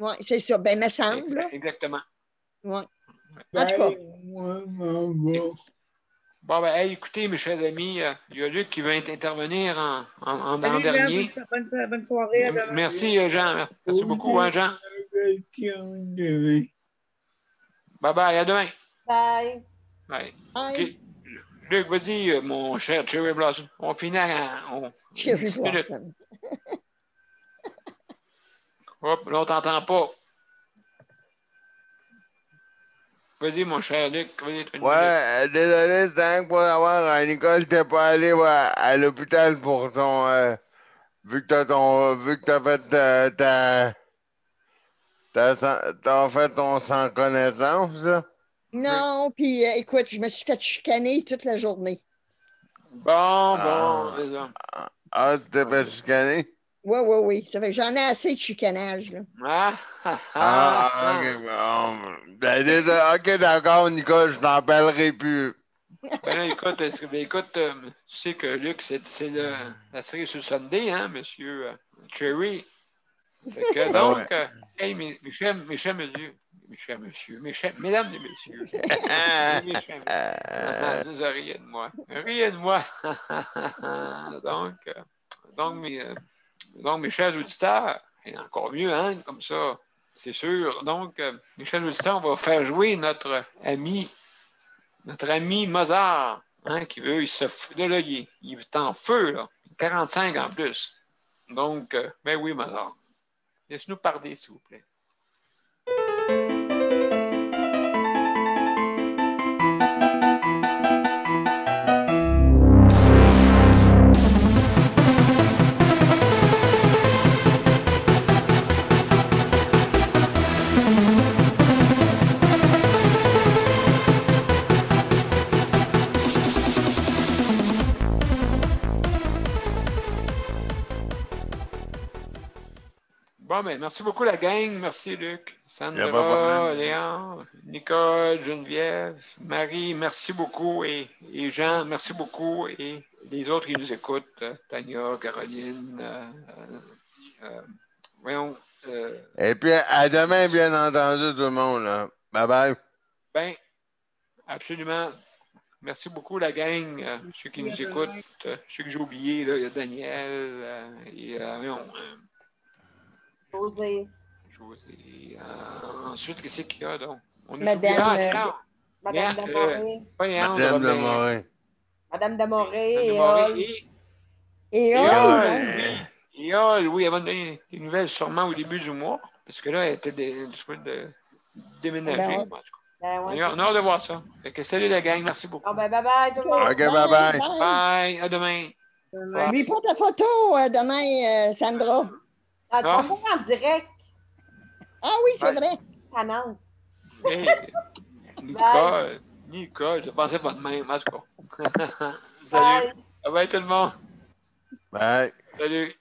Oui, c'est ça. Ben, me semble, là. Exactement. Oui. En tout cas. Bon, ben, hey, écoutez, mes chers amis, il y a Luc qui veut intervenir en dernier. Bonne soirée. À demain. Merci, Jean. Merci beaucoup, hein, Jean. Bye-bye, à demain. Bye. Bye. Okay. Luc, vas-y, mon cher Cherry Blossom. On finit en 10 minutes. Hop, là, on t'entend pas. Vas-y, mon cher Luc. Ouais, désolé, c'est pour avoir Nicole, t'es pas allé à l'hôpital pour ton. Vu que t'as fait t'as fait ton sans connaissance, là? Non, puis écoute, je me suis fait chicaner toute la journée. Bon. Tu t'es fait chicaner? Oui. Ça fait que j'en ai assez de chicanage, là. OK, bon. OK, d'accord, Nicole, je t'en parlerai plus. Ben là, écoute, tu sais que Luc, c'est la série sur Sunday, hein, monsieur Cherry. Donc, Hey, mes chers messieurs, mesdames et messieurs. Mes chers messieurs. Vous riez de moi. Riez de moi. Donc, mes chers auditeurs, et encore mieux, hein, comme ça, c'est sûr. Donc, mes chers auditeurs, on va faire jouer notre ami Mozart, hein, qui veut, là, il est en feu, là. 45 en plus. Donc, ben oui, Mozart. Laisse-nous parler, s'il vous plaît. Bon, ben, merci beaucoup, la gang. Merci, Luc. Sandra, Léon, Nicole, Geneviève, Marie, merci beaucoup. Et Jean, merci beaucoup. Et les autres qui nous écoutent, Tania, Caroline, voyons. Et puis, à demain, bien entendu, tout le monde. Là. Bye bye. Ben, absolument. Merci beaucoup, la gang. Ceux qui nous écoutent, ceux que j'ai oubliés, là, il y a Daniel et José. Ensuite, qu'est-ce qu'il y a donc? Madame Damoré. Madame Damoré. Madame Damoré et Yol, oui, elle va nous donner des nouvelles sûrement au début du mois, parce que là, elle était déménagée. On a hâte de voir ça. Fait que salut la gang, merci beaucoup. Bye bye tout le monde. OK, bye bye. Bye, à demain. Lui, pas de photo demain, Sandra. Sandra en direct. Ah oui, c'est vrai. Panante. Hey, Nicole, je pensais pas de même, en tout cas. Salut. Bye tout le monde. Bye. Salut.